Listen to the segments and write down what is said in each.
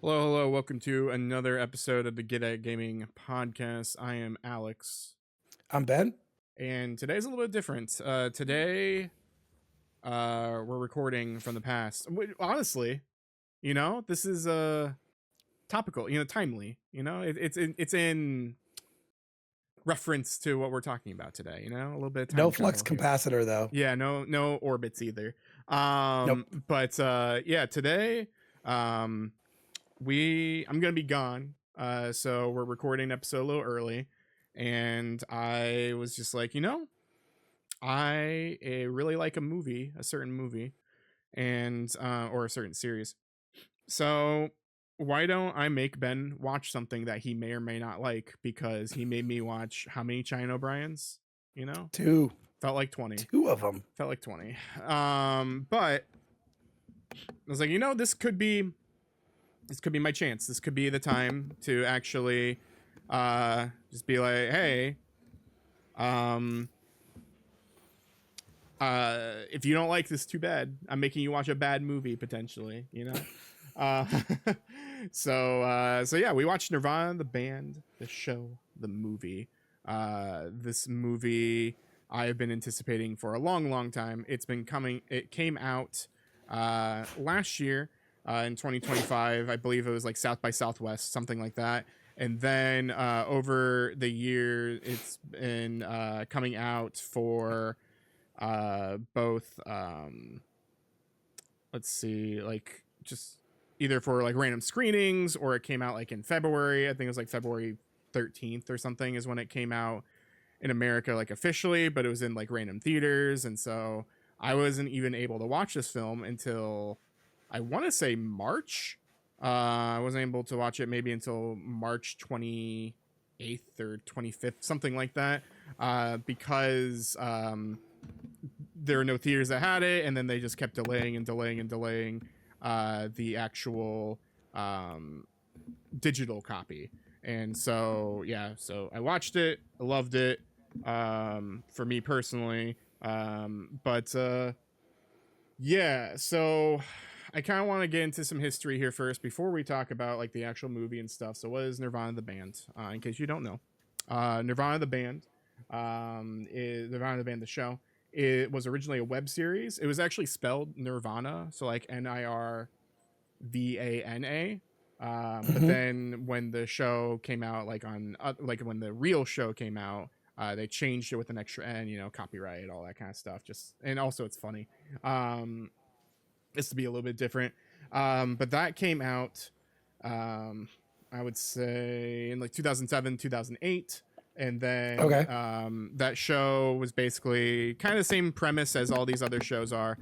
Hello, hello. Welcome to another episode of the Get At Gaming podcast. I am Alex, I'm Ben. and today's a little bit different. Today, we're recording from the past. Honestly, this is topical. Timely. It's in reference to what we're talking about today. A little bit of time No flux travel here. capacitor though. Yeah, no orbits either. Nope. But yeah, today, I'm gonna be gone. So we're recording an episode a little early, and I was just like, I really like a certain movie, and or a certain series. So why don't I make Ben watch something that he may or may not like, because he made me watch how many China O'Briens? Two. Felt like 20. Two of them. Felt like 20. But I was like, this could be my chance. This could be the time to actually just be like, hey, if you don't like this, too bad. I'm making you watch a bad movie potentially, uh so yeah, we watched Nirvana, the band, the show, the movie. This movie I've been anticipating for a long time. It came out last year, in 2025. I believe it was like South by Southwest, something like that. And then over the year, it's been coming out for both, let's see, like just either for like random screenings, or it came out like in February. I think it was like February 13th or something is when it came out in America, like officially, but it was in like random theaters. And so I wasn't even able to watch this film until, I want to say, March. I wasn't able to watch it maybe until March 28th or 25th, something like that, because there are no theaters that had it, and then they just kept delaying and delaying and delaying the actual digital copy. And so yeah, so I watched it, I loved it, for me personally. But yeah, so I kind of want to get into some history here first before we talk about like the actual movie and stuff. So what is Nirvana the band? In case you don't know, Nirvana the band, is Nirvana the band the show. It was originally a web series. It was actually spelled Nirvana, so like Nirvana. But then when the show came out, like on like when the real show came out, they changed it with an extra N, copyright, all that kind of stuff. Just, and also it's funny. It's to be a little bit different. But that came out, I would say in like 2007, 2008. And then Okay. that show was basically kind of the same premise as all these other shows are,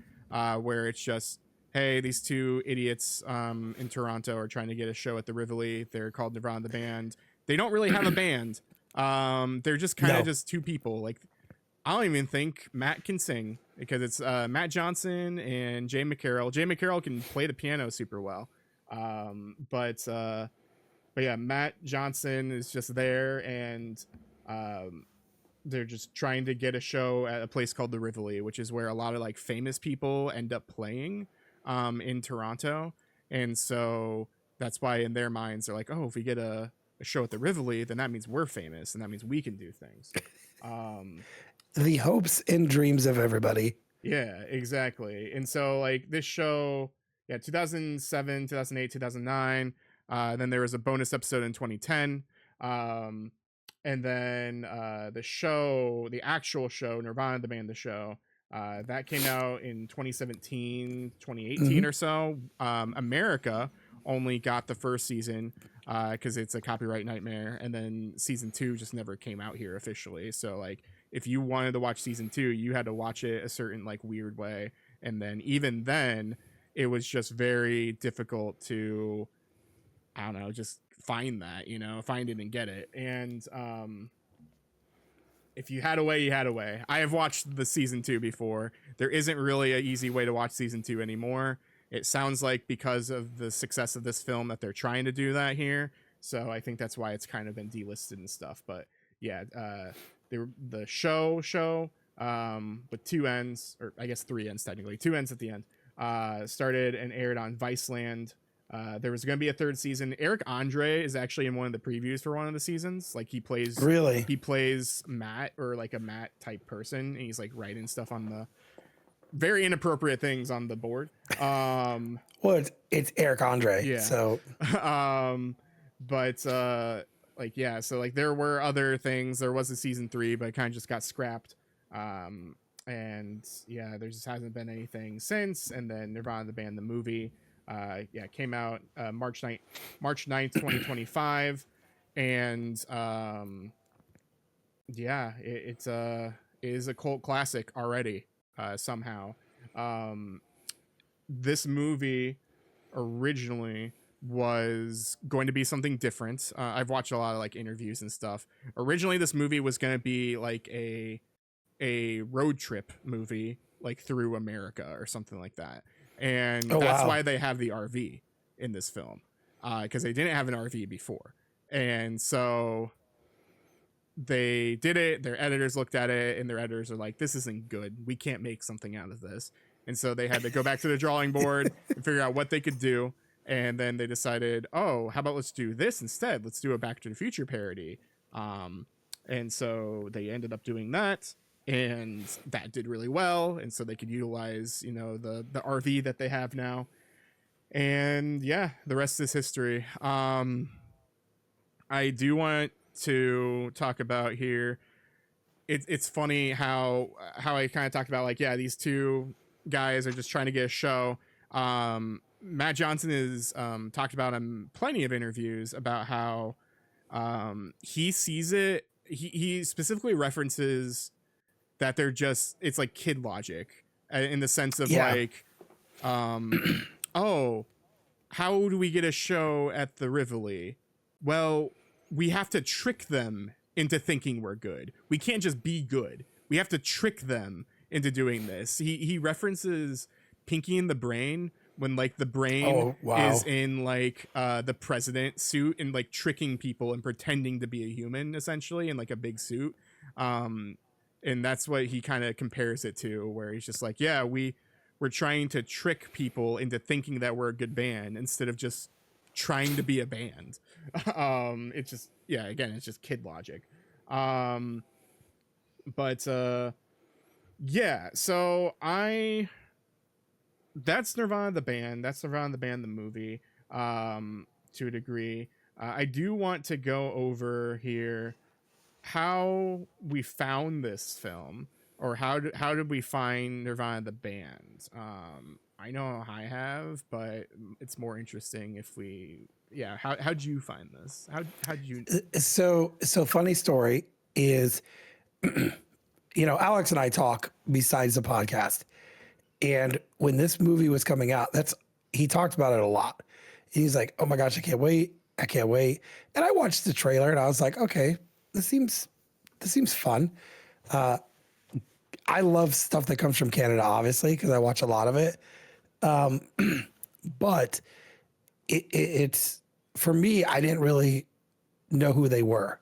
where it's just, hey, these two idiots in Toronto are trying to get a show at the Rivoli. They're called Nirvana the band. They don't really have a band. They're just kind of just two people. Like, I don't even think Matt can sing, because it's Matt Johnson and Jay McCarroll. Jay McCarroll can play the piano super well. But yeah, Matt Johnson is just there, and they're just trying to get a show at a place called the Rivoli, which is where a lot of like famous people end up playing in Toronto. And so that's why in their minds they're like, oh, if we get a show at the Rivoli, then that means we're famous, and that means we can do things. The hopes and dreams of everybody. Yeah, exactly. And so like this show, yeah, 2007, 2008, 2009. Then there was a bonus episode in 2010. And then the actual show, Nirvana the band, the show, that came out in 2017, 2018 or so. America only got the first season because it's a copyright nightmare, and then season 2 just never came out here officially. So like, if you wanted to watch season 2, you had to watch it a certain like weird way, and then even then, it was just very difficult to, I don't know, just find that, find it and get it. And if you had a way, you had a way. I have watched the season 2 before. There isn't really an easy way to watch season 2 anymore. It sounds like because of the success of this film that they're trying to do that here. So I think that's why it's kind of been delisted and stuff. But yeah, the show with 2 ends, or I guess 3 ends technically, 2 ends at the end, started and aired on Viceland There was going to be a third season. Eric Andre is actually in one of the previews for one of the seasons. Like Really? he plays Matt, or like a Matt type person, and he's like writing stuff on the very inappropriate things on the board. Well, it's Eric Andre. Yeah. So But like, yeah, so like there were other things. There was a season 3, but it kind of just got scrapped. And yeah, there just hasn't been anything since. And then Nirvana the band, the movie, came out March 9th 2025. And yeah, it is a cult classic already, somehow. This movie originally was going to be something different. I've watched a lot of like interviews and stuff. Originally, this movie was going to be like a road trip movie, like through America or something like that. And that's why they have the RV in this film, because they didn't have an RV before. And so they did it. Their editors looked at it, and their editors are like, "This isn't good. We can't make something out of this." And so they had to go back to the drawing board and figure out what they could do. And then they decided, oh, how about let's do this instead? Let's do a Back to the Future parody. And so they ended up doing that, and that did really well. And so they could utilize, you know, the RV that they have now. And yeah, the rest is history. I do want to talk about here. It's funny how I kind of talked about, like, yeah, these two guys are just trying to get a show. Matt Johnson is talked about in plenty of interviews about how he sees it. He specifically references that they're just, it's like kid logic, in the sense of like, oh, how do we get a show at the Rivoli? Well, we have to trick them into thinking we're good. We can't just be good. We have to trick them into doing this. He references Pinky and the Brain, when like the brain is in like the president suit and like tricking people and pretending to be a human, essentially, in like a big suit. And that's what he kind of compares it to, where he's just like, yeah, we're trying to trick people into thinking that we're a good band instead of just trying to be a band. It's just, yeah, again, it's just kid logic. But yeah, so that's Nirvana the band. That's Nirvana the band, the movie, to a degree. I do want to go over here how we found this film, or how did we find Nirvana the band. I know I have, but it's more interesting if we, yeah. How'd you find this? How'd you? So funny story is, you know, Alex and I talk besides the podcast. And when this movie was coming out, he talked about it a lot. He's like, "Oh my gosh, I can't wait. I can't wait." And I watched the trailer and I was like, "Okay, this seems fun." I love stuff that comes from Canada, obviously, because I watch a lot of it. But it's, for me, I didn't really know who they were.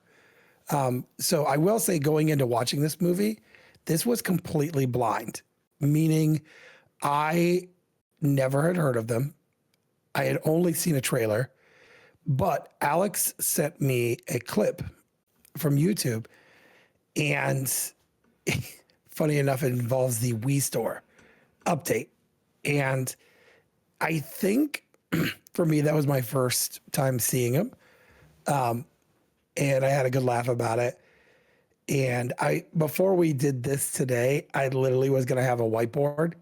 So I will say, going into watching this movie, this was completely blind, meaning I never had heard of them. I had only seen a trailer, but Alex sent me a clip from YouTube, and funny enough, it involves the Wii Store update. And I think for me, that was my first time seeing him. And I had a good laugh about it. And before we did this today, I literally was going to have a whiteboard,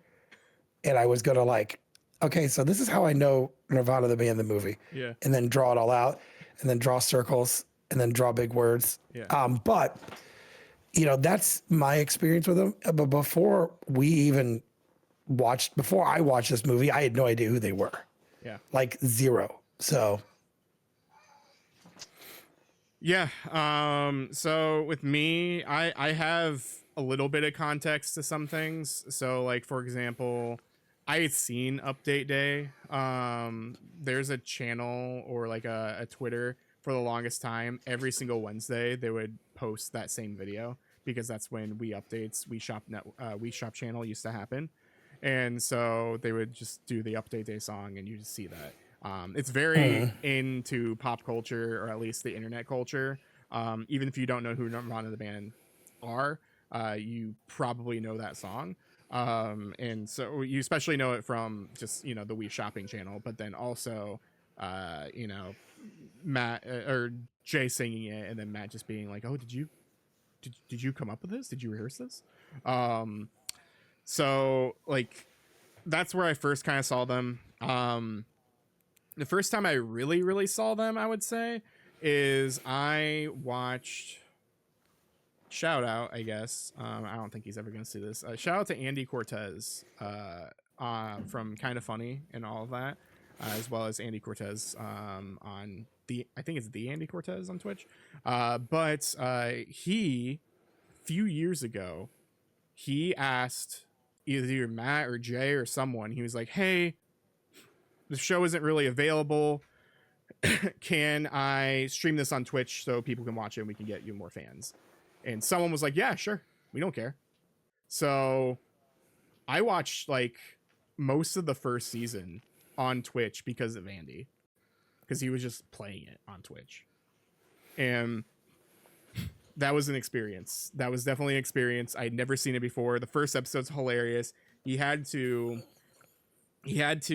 and I was going to like, okay, so this is how I know Nirvana the band, the movie. Yeah. And then draw it all out, and then draw circles, and then draw big words. Yeah. But you know, that's my experience with them. But before I watched this movie, I had no idea who they were. Yeah. Like zero. So yeah. So with me, I have a little bit of context to some things. So like, for example, I had seen Update Day. There's a channel, or like a Twitter, for the longest time. Every single Wednesday they would post that same video, because that's when We Shop channel used to happen. And so they would just do the Update Day song, and you just see that. It's very into pop culture, or at least the internet culture. Even if you don't know who Nirvana the band are, you probably know that song. And so you especially know it from just, you know, the Wii Shopping channel, but then also, you know, Matt or Jay singing it, and then Matt just being like, "Oh, did you come up with this? Did you rehearse this?" Um, so like that's where I first kind of saw them. The first time I really saw them, I would say, is I watched. Shout out, I guess. I don't think he's ever going to see this. Shout out to Andy Cortez from Kind of Funny and all of that, as well as Andy Cortez on I think it's the Andy Cortez on Twitch. But he, few years ago, he asked either Matt or Jay or someone, he was like, "Hey, the show isn't really available. Can I stream this on Twitch so people can watch it and we can get you more fans?" And someone was like, "Yeah, sure. We don't care." So I watched like most of the first season on Twitch because of Andy, because he was just playing it on Twitch. And that was an experience. That was definitely an experience. I'd never seen it before. The first episode's hilarious. He had to get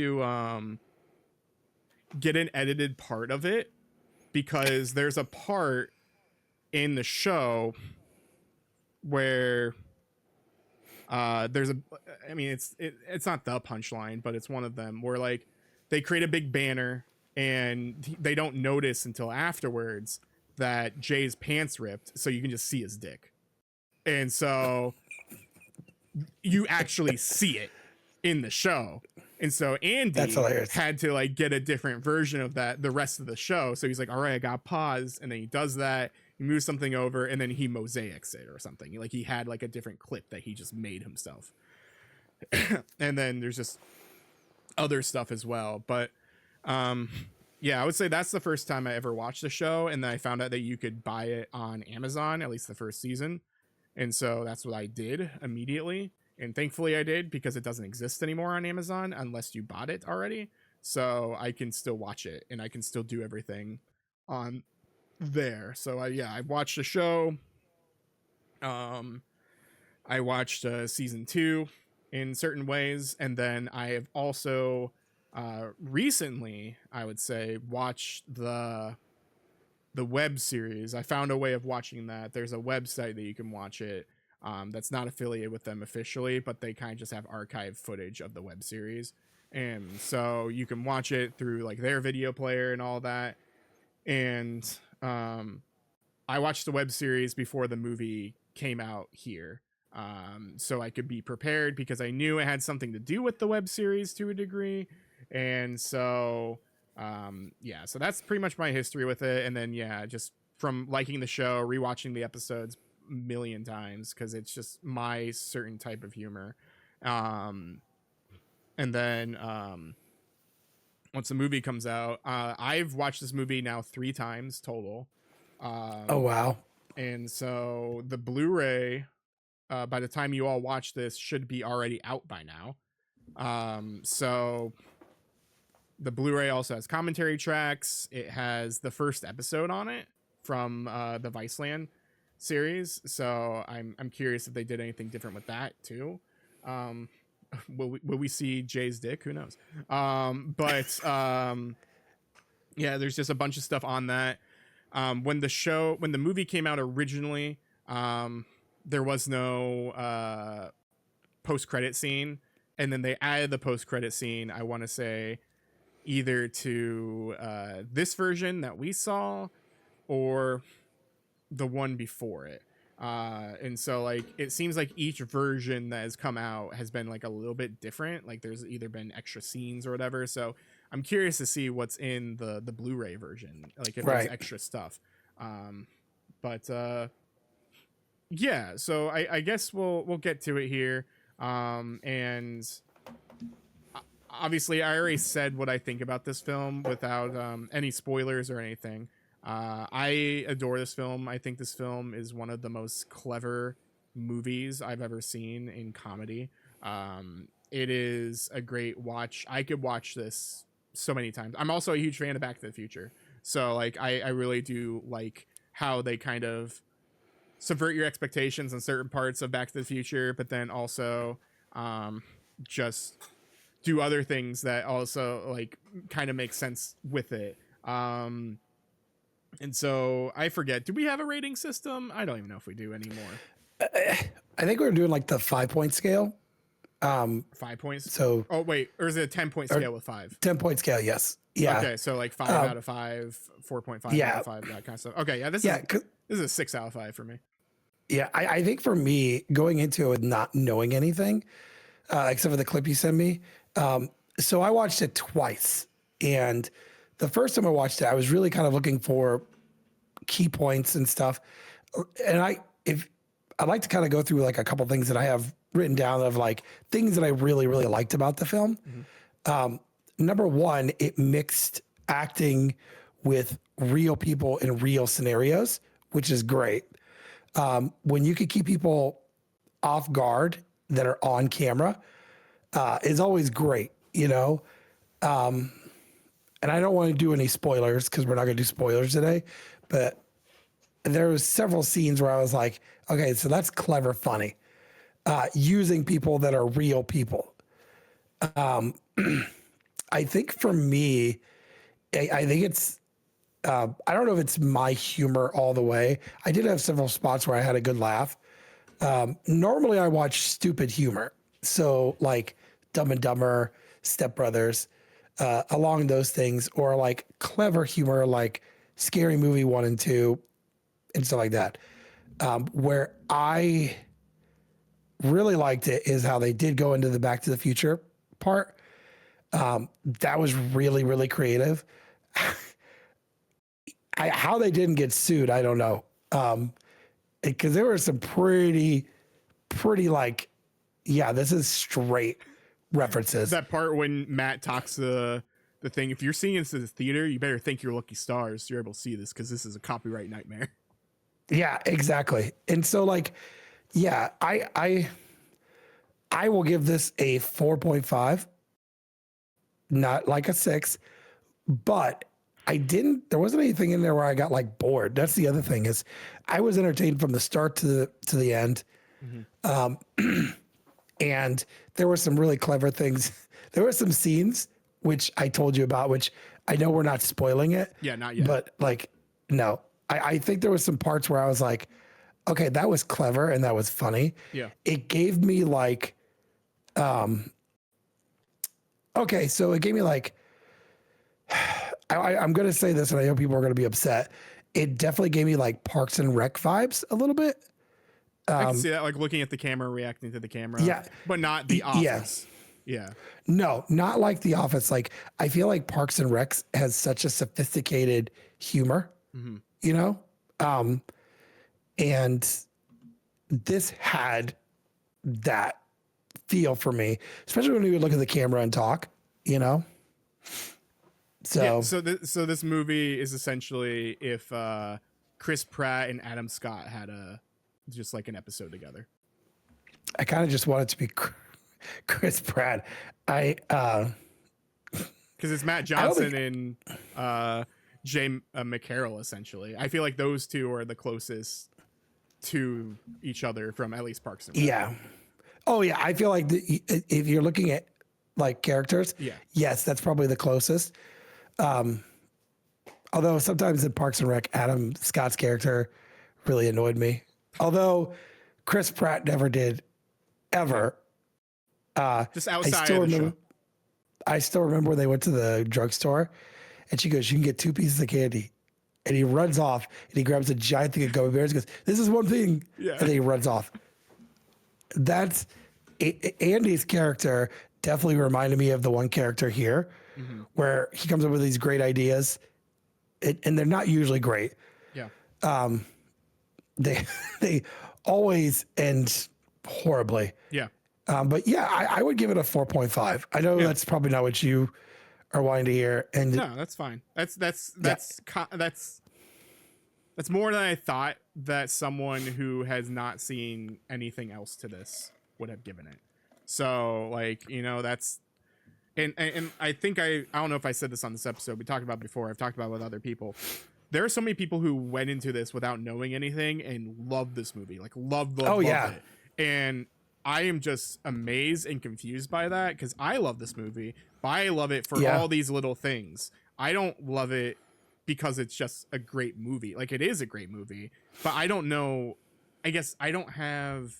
an edited part of it, because there's a part in the show where there's a, I mean, it's not the punchline, but it's one of them where like they create a big banner and they don't notice until afterwards that Jay's pants ripped, so you can just see his dick. And so you actually see it in the show. And so Andy had to like get a different version of that the rest of the show. So he's like, "All right, I got pause." And then he does that. He moves something over, and then he mosaics it or something. Like he had like a different clip that he just made himself. And then there's just other stuff as well. But yeah, I would say that's the first time I ever watched the show. And then I found out that you could buy it on Amazon, at least the first season. And so that's what I did immediately. And thankfully I did, because it doesn't exist anymore on Amazon unless you bought it already. So I can still watch it and I can still do everything on there. So I watched the show. I watched season 2 in certain ways. And then I have also recently, I would say, watched the web series. I found a way of watching that. There's a website that you can watch it. That's not affiliated with them officially, but they kind of just have archived footage of the web series. And so you can watch it through like their video player and all that. And I watched the web series before the movie came out here. So I could be prepared, because I knew it had something to do with the web series to a degree. And so, yeah, so that's pretty much my history with it. And then, yeah, just from liking the show, rewatching the episodes million times, because it's just my certain type of humor. And then once the movie comes out, I've watched this movie now 3 times total. Oh wow. And so the Blu-ray, by the time you all watch this, should be already out by now. So the Blu-ray also has commentary tracks. It has the first episode on it from the Viceland series. So I'm curious if they did anything different with that too. Will we see Jay's dick? Who knows? Yeah, there's just a bunch of stuff on that. When the movie came out originally, there was no post-credit scene, and then they added the post-credit scene, I want to say, either to this version that we saw or the one before it. And so like it seems like each version that has come out has been like a little bit different. Like there's either been extra scenes or whatever. So I'm curious to see what's in the Blu-ray version, like if there's extra stuff. Yeah, so I guess we'll get to it here. And obviously I already said what I think about this film without any spoilers or anything. I adore this film. I think this film is one of the most clever movies I've ever seen in comedy. It is a great watch. I could watch this so many times. I'm also a huge fan of Back to the Future. So like I really do like how they kind of subvert your expectations on certain parts of Back to the Future, but then also just do other things that also like kind of make sense with it. And so I forget, do we have a rating system? I don't even know if we do anymore. I think we are doing like the 5-point scale. 5 points. So, oh wait, or is it a 10-point scale with 5? 10-point scale. Yes. Yeah. Okay. So like 5 out of 5, 4.5 yeah. out of 5, that kind of stuff. Okay. Yeah. This is a 6 out of 5 for me. Yeah. I think for me, going into it with not knowing anything, except for the clip you sent me. So I watched it twice, and the first time I watched it, I was really kind of looking for key points and stuff. And I'd like to kind of go through like a couple things that I have written down of like things that I really, really liked about the film. Number one, it mixed acting with real people in real scenarios, which is great. When you could keep people off guard that are on camera, is always great, you know? And I don't want to do any spoilers because we're not going to do spoilers today, but there was several scenes where I was like, okay, so that's clever, funny, using people that are real people. I think for me, I think it's, I don't know if it's my humor all the way. I did have several spots where I had a good laugh. Normally I watch stupid humor. So like Dumb and Dumber, Step Brothers, along those things, or like clever humor, like Scary Movie 1 and 2 and stuff like that. Where I really liked it is how they did go into the Back to the Future part. That was really, really creative. How they didn't get sued, I don't know. Because there were some pretty like, yeah, this is straight references. That part when Matt talks the thing, if you're seeing this in the theater, you better thank your lucky stars you're able to see this, because this is a copyright nightmare. Yeah, exactly. And so like, yeah, I will give this a 4.5, not like a 6, but there wasn't anything in there where I got like bored. That's the other thing, is I was entertained from the start to the end. And there were some really clever things. There were some scenes, which I told you about, which I know we're not spoiling it. Yeah, not yet. But like, no, I think there was some parts where I was like, okay, that was clever and that was funny. Yeah. It gave me like, okay, so it gave me like, I'm going to say this and I know people are going to be upset. It definitely gave me like Parks and Rec vibes a little bit. I can see that, like looking at the camera, reacting to the camera. Yeah. But not The Office. Yeah. No, not like The Office. Like, I feel like Parks and Rec has such a sophisticated humor, you know? And this had that feel for me, especially when we would look at the camera and talk, you know? So, yeah, so this movie is essentially if Chris Pratt and Adam Scott had just like an episode together. I kind of just want it to be Chris Pratt. Because it's Matt Johnson and Jay McCarroll, essentially. I feel like those two are the closest to each other from at least Parks and Rec. Yeah. Oh yeah, I feel like if you're looking at like characters, yes, that's probably the closest. Although sometimes in Parks and Rec, Adam Scott's character really annoyed me. Although Chris Pratt never did, ever. Just outside of the show. I still remember when they went to the drugstore, and she goes, "You can get 2 pieces of candy," and he runs off and he grabs a giant thing of gummy bears and goes, "This is one thing," and then he runs off. That's Andy's character. Definitely reminded me of the one character here, where he comes up with these great ideas, and they're not usually great. Yeah. They always end horribly. Yeah. But yeah, I would give it a 4.5. I know that's probably not what you are wanting to hear. And no, that's fine. That's more than I thought that someone who has not seen anything else to this would have given it. So like, you know, that's and I think I don't know if I said this on this episode. We talked about it before. I've talked about it with other people. There are so many people who went into this without knowing anything and loved this movie, like loved Oh, yeah. it. And I am just amazed and confused by that because I love this movie, but I love it for Yeah. all these little things. I don't love it because it's just a great movie. Like, it is a great movie, but I don't know. I guess I don't have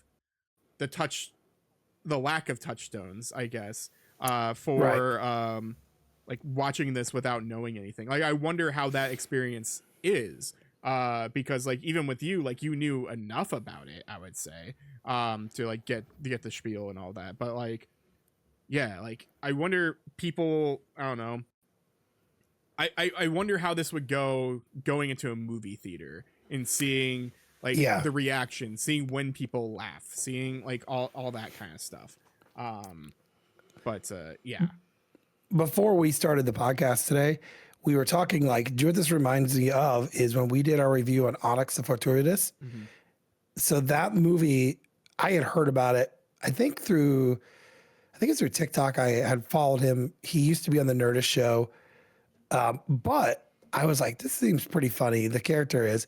the lack of touchstones, I guess, for like watching this without knowing anything. Like, I wonder how that experience is, because like even with you, like you knew enough about it, I would say, to like get the spiel and all that. But like, yeah, like I wonder people, I don't know. I wonder how this would go going into a movie theater and seeing like Yeah. the reaction, seeing when people laugh, seeing like all that kind of stuff. But yeah. Before we started the podcast today, we were talking like, do you know what this reminds me of is when we did our review on Onyx the Fortuitous. Mhm. So that movie, I had heard about it, I think it's through TikTok. I had followed him. He used to be on the Nerdist show. But I was like, this seems pretty funny. The character is.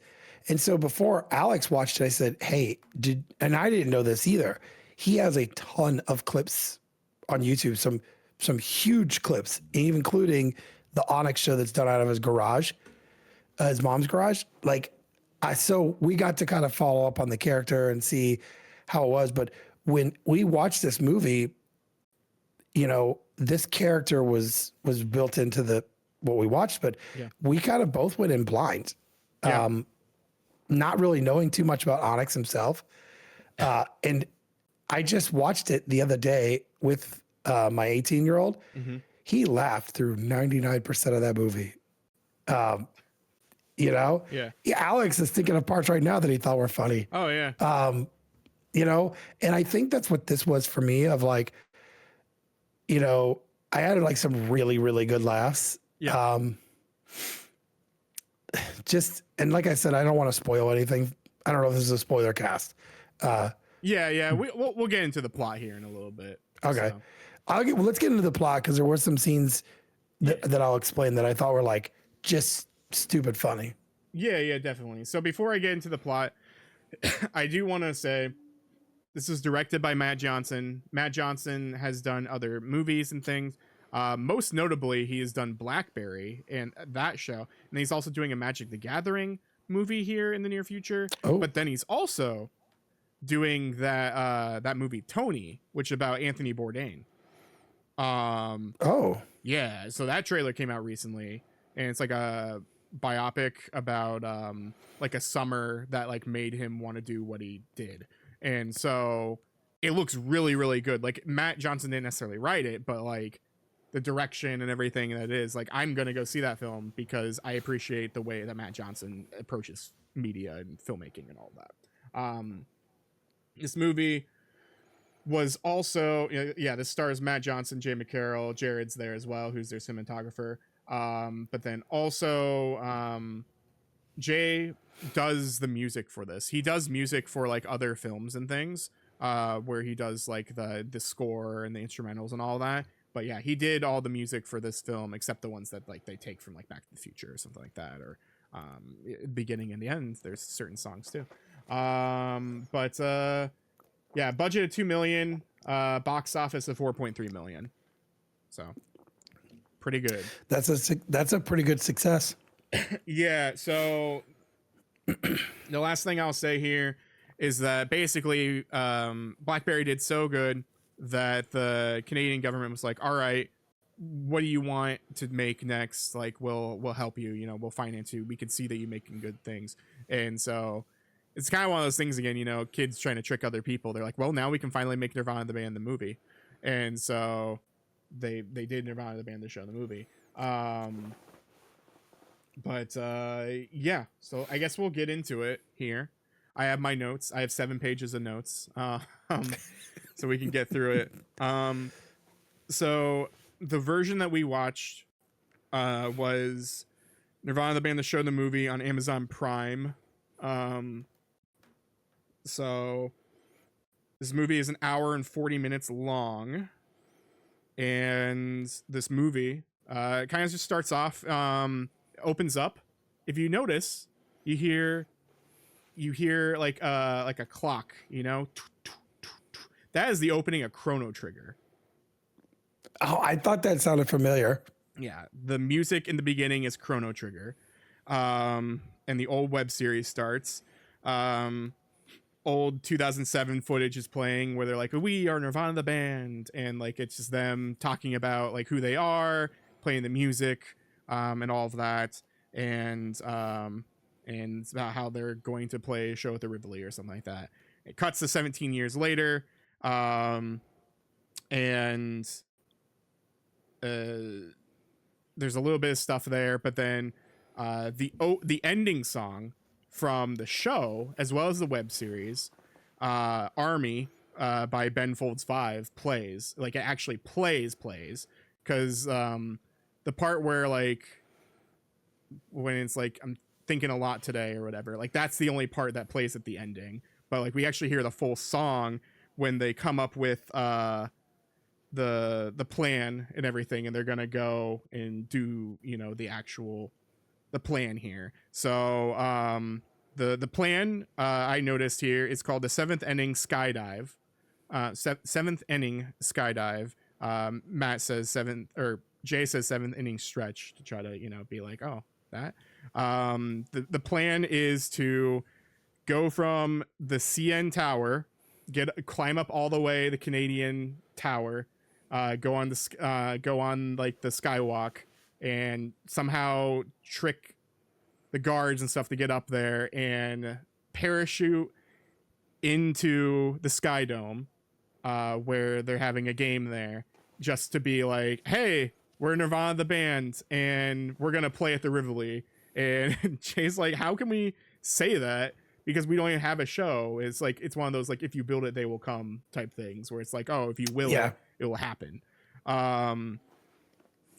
And so before Alex watched it, I said, hey, and I didn't know this either. He has a ton of clips on YouTube, some huge clips, even including the Onyx show that's done out of his garage, his mom's garage. So we got to kind of follow up on the character and see how it was. But when we watched this movie, you know, this character was built into what we watched, but Yeah. we kind of both went in blind, Yeah. not really knowing too much about Onyx himself. And I just watched it the other day with my 18-year-old. Mm-hmm. He laughed through 99% of that movie. You know? Yeah. Alex is thinking of parts right now that he thought were funny. Oh yeah. You know, and I think that's what this was for me of like, you know, I had like some really, really good laughs. Yeah. And like I said, I don't want to spoil anything. I don't know if this is a spoiler cast. Yeah. We'll get into the plot here in a little bit. Okay. So. Let's get into the plot because there were some scenes that I'll explain that I thought were like just stupid funny. Yeah, definitely. So before I get into the plot, I do want to say this is directed by Matt Johnson. Matt Johnson has done other movies and things. Most notably, he has done Blackberry and that show. And he's also doing a Magic the Gathering movie here in the near future. Oh. But then he's also doing that movie Tony, which is about Anthony Bourdain. Oh. Yeah, so that trailer came out recently, and it's like a biopic about like a summer that like made him want to do what he did. And so it looks really, really good. Like Matt Johnson didn't necessarily write it, but like the direction and everything that it is, like I'm gonna go see that film because I appreciate the way that Matt Johnson approaches media and filmmaking and all that. This movie was also, this stars Matt Johnson, Jay McCarroll, Jared's there as well, who's their cinematographer. But then also Jay does the music for this. He does music for like other films and things, where he does like the score and the instrumentals and all that. But yeah, he did all the music for this film except the ones that like they take from like Back to the Future or something like that, or beginning and the end. There's certain songs too. Yeah, budget of $2 million, box office of 4.3 million. So pretty good. That's a pretty good success. Yeah, so the last thing I'll say here is that basically Blackberry did so good that the Canadian government was like, all right, what do you want to make next? Like, we'll help you, you know, we'll finance you. We can see that you're making good things. And so it's kind of one of those things again, you know, kids trying to trick other people. They're like, well, now we can finally make Nirvana the band the movie. And so they did Nirvana the band the show the movie. Yeah, so I guess we'll get into it here. I have my notes. I have 7 pages of notes, so we can get through it. So the version that we watched was Nirvana the band the show the movie on Amazon Prime. So this movie is an hour and 40 minutes long. and this movie kind of just starts off, opens up. If you notice, you hear like a clock, you know. That is the opening of Chrono Trigger. Oh, I thought that sounded familiar. Yeah, the music in the beginning is Chrono Trigger, and the old web series starts. Old 2007 footage is playing where they're like, "We are Nirvana the band," and like it's just them talking about like who they are, playing the music, and all of that, and about how they're going to play a show at the Rivoli or something like that. It cuts to 17 years later, and there's a little bit of stuff there, but then the ending song from the show as well as the web series, Army, by Ben Folds 5 plays. Like it actually plays because the part where like when it's like I'm thinking a lot today or whatever, like that's the only part that plays at the ending, but like we actually hear the full song when they come up with the plan and everything, and they're gonna go and do, you know, the plan here. So the plan I noticed here is called the seventh inning skydive. Seventh inning skydive. Matt says seventh, or Jay says seventh inning stretch to try to, you know, be like, oh, that. The plan is to go from the CN Tower, climb up all the way the Canadian Tower, go on like the skywalk, and somehow trick the guards and stuff to get up there and parachute into the Sky Dome, where they're having a game there, just to be like, hey, we're Nirvana the band and we're gonna play at the Rivoli. And Jay's like, how can we say that? Because we don't even have a show. It's like, it's one of those like, if you build it they will come type things, where it's like, oh, if you will it will happen.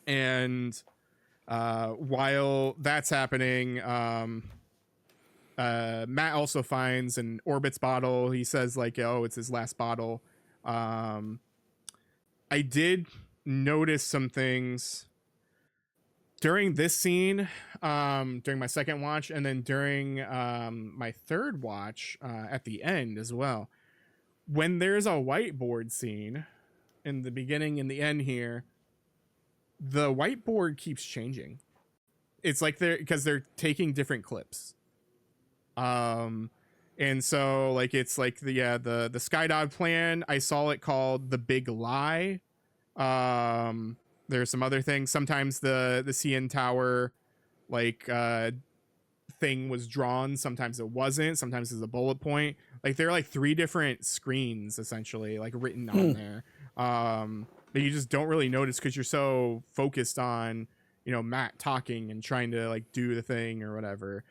And while that's happening, Matt also finds an Orbitz bottle. He says like, oh, it's his last bottle. I did notice some things during this scene, during my second watch, and then during my third watch at the end as well. When there's a whiteboard scene in the beginning and the end here, the whiteboard keeps changing. It's like they're taking different clips. And so like it's like the skydive plan. I saw it called The Big Lie. There's some other things. Sometimes the CN Tower like thing was drawn, sometimes it wasn't, sometimes it's a bullet point. Like there are like 3 different screens essentially like written on there. That you just don't really notice because you're so focused on, you know, Matt talking and trying to like do the thing or whatever.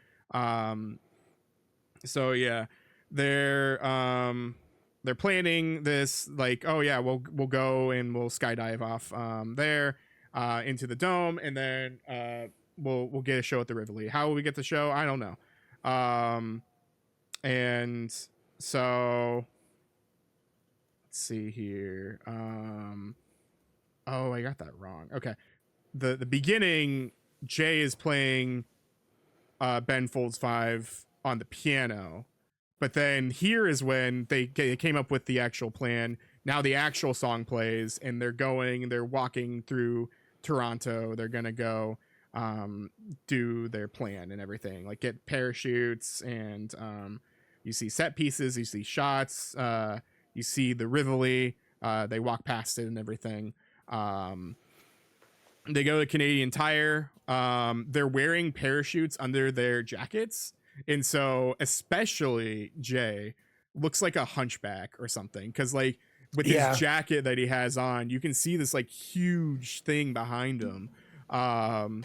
So yeah, they're planning this like, oh yeah, we'll go and we'll skydive off there into the dome, and then we'll get a show at the Rivoli. How will we get the show? I don't know. And so let's see here. Oh, I got that wrong. Okay. The beginning, Jay is playing Ben Folds 5 on the piano. But then here is when they came up with the actual plan. Now the actual song plays, and they're walking through Toronto. They're going to go do their plan and everything. Like get parachutes, and you see set pieces, you see shots, you see the Rivoli. They walk past it and everything. They go to Canadian Tire. They're wearing parachutes under their jackets, and so especially Jay looks like a hunchback or something, because like with his jacket that he has on, you can see this like huge thing behind him. And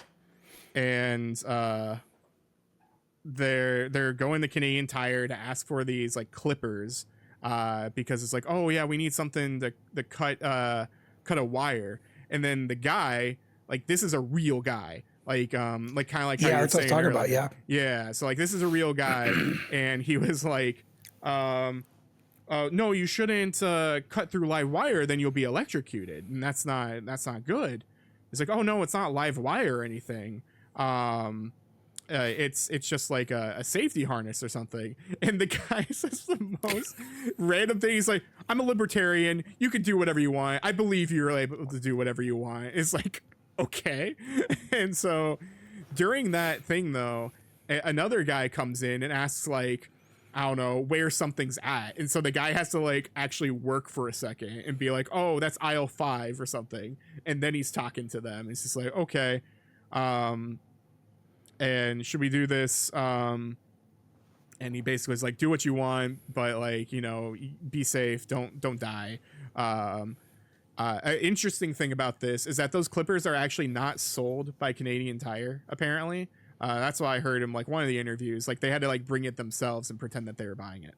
they're going to Canadian Tire to ask for these like clippers, because it's like, oh yeah, we need something to cut a wire. And then the guy, like, this is a real guy, like kind of like how you were that's what I was talking about. Yeah, so like this is a real guy. And he was like, no, you shouldn't cut through live wire, then you'll be electrocuted, and that's not good. It's like, oh no, it's not live wire or anything. It's just like a safety harness or something. And the guy says the most random thing. He's like, I'm a libertarian. You can do whatever you want. I believe you're able to do whatever you want. It's like, okay. And so during that thing though, another guy comes in and asks like, I don't know where something's at. And so the guy has to like actually work for a second and be like, oh, that's aisle 5 or something. And then he's talking to them. It's just like, okay. And should we do this? And he basically was like, do what you want, but like, you know, be safe. Don't die. An interesting thing about this is that those clippers are actually not sold by Canadian Tire, apparently. That's why I heard in like one of the interviews, like they had to like bring it themselves and pretend that they were buying it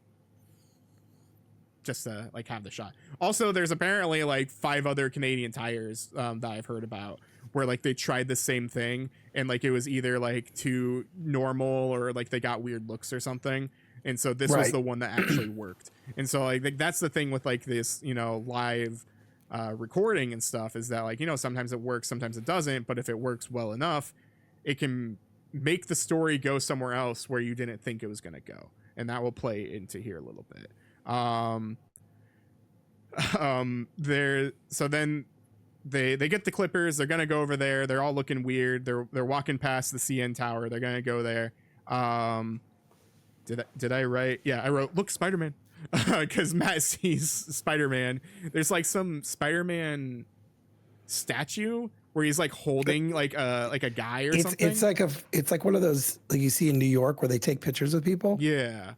just to like have the shot. Also, there's apparently like 5 other Canadian Tires that I've heard about where like they tried the same thing and like it was either like too normal or like they got weird looks or something. And so this was the one that actually worked. And so like that's the thing with like this, you know, live recording and stuff is that like, you know, sometimes it works, sometimes it doesn't, but if it works well enough, it can make the story go somewhere else where you didn't think it was going to go. And that will play into here a little bit. So then they get the clippers, they're going to go over there. They're all looking weird. They're walking past the CN tower. They're going to go there. Did I write? Yeah, I wrote, look, Spider-Man. Cause Matt sees Spider-Man. There's like some Spider-Man statue where he's like holding like a guy or something. It's like one of those like you see in New York where they take pictures of people. Yeah.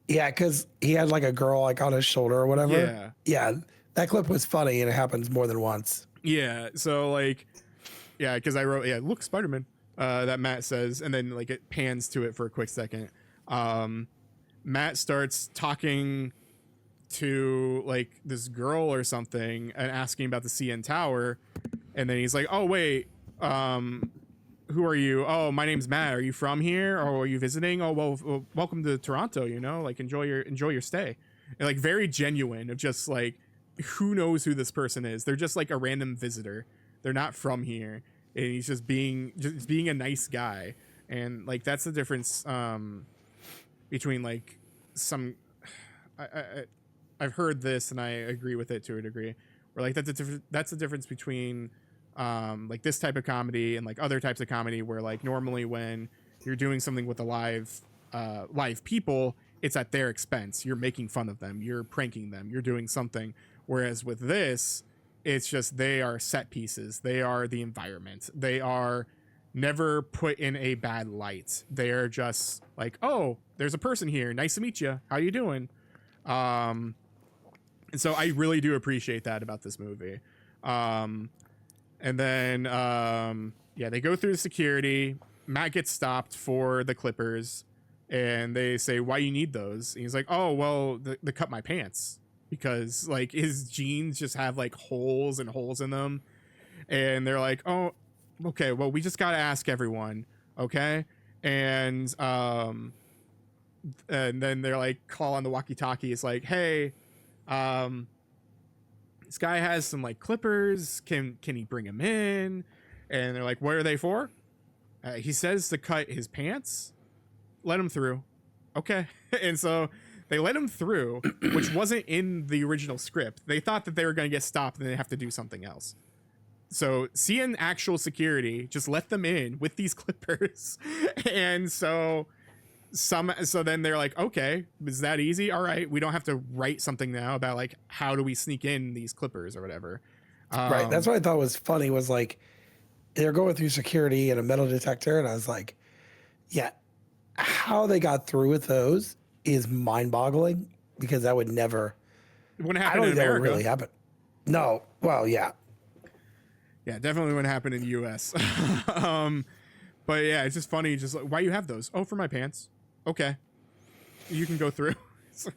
Yeah, because he had like a girl like on his shoulder or whatever. Yeah. Yeah. That clip was funny and it happens more than once. Yeah. So like, yeah, because I wrote, yeah, look, Spider-Man, that Matt says, and then like it pans to it for a quick second. Matt starts talking to like this girl or something and asking about the CN Tower. And then he's like, oh, wait, who are you? Oh, my name's Matt. Are you from here? Or are you visiting? Oh, well, welcome to Toronto, you know, like enjoy your stay. And like very genuine of just like, who knows who this person is? They're just like a random visitor. They're not from here. And he's just being a nice guy. And like, that's the difference between like I've heard this and I agree with it to a degree. Where like that's the difference between like this type of comedy and like other types of comedy where like normally when you're doing something with a live people, it's at their expense. You're making fun of them, you're pranking them, you're doing something. Whereas with this, it's just they are set pieces. They are the environment. They are never put in a bad light. They are just like, oh, there's a person here. Nice to meet you. How you doing? And so I really do appreciate that about this movie. And then, yeah, they go through the security. Matt gets stopped for the clippers and they say, why you need those? And he's like, oh, well, they cut my pants because like his jeans just have like holes and holes in them. And they're like, oh, okay, well, we just got to ask everyone. Okay. And then they're like, call on the walkie-talkie. It's like, hey, this guy has some like clippers. Can he bring them in? And they're like, what are they for? He says to cut his pants. Let him through. Okay. And so they let him through, which wasn't in the original script. They thought that they were going to get stopped and they have to do something else. So seeing actual security just let them in with these clippers. And so then they're like, okay, is that easy? All right, we don't have to write something now about like how do we sneak in these clippers or whatever. Right. That's what I thought was funny was like they're going through security and a metal detector, and I was like, yeah, how they got through with those is mind-boggling because that would never. It wouldn't happen in America. That would really happen. No. Well, yeah. Yeah, definitely wouldn't happen in the U.S. But yeah, it's just funny. Just like, why you have those? Oh, for my pants. Okay, you can go through.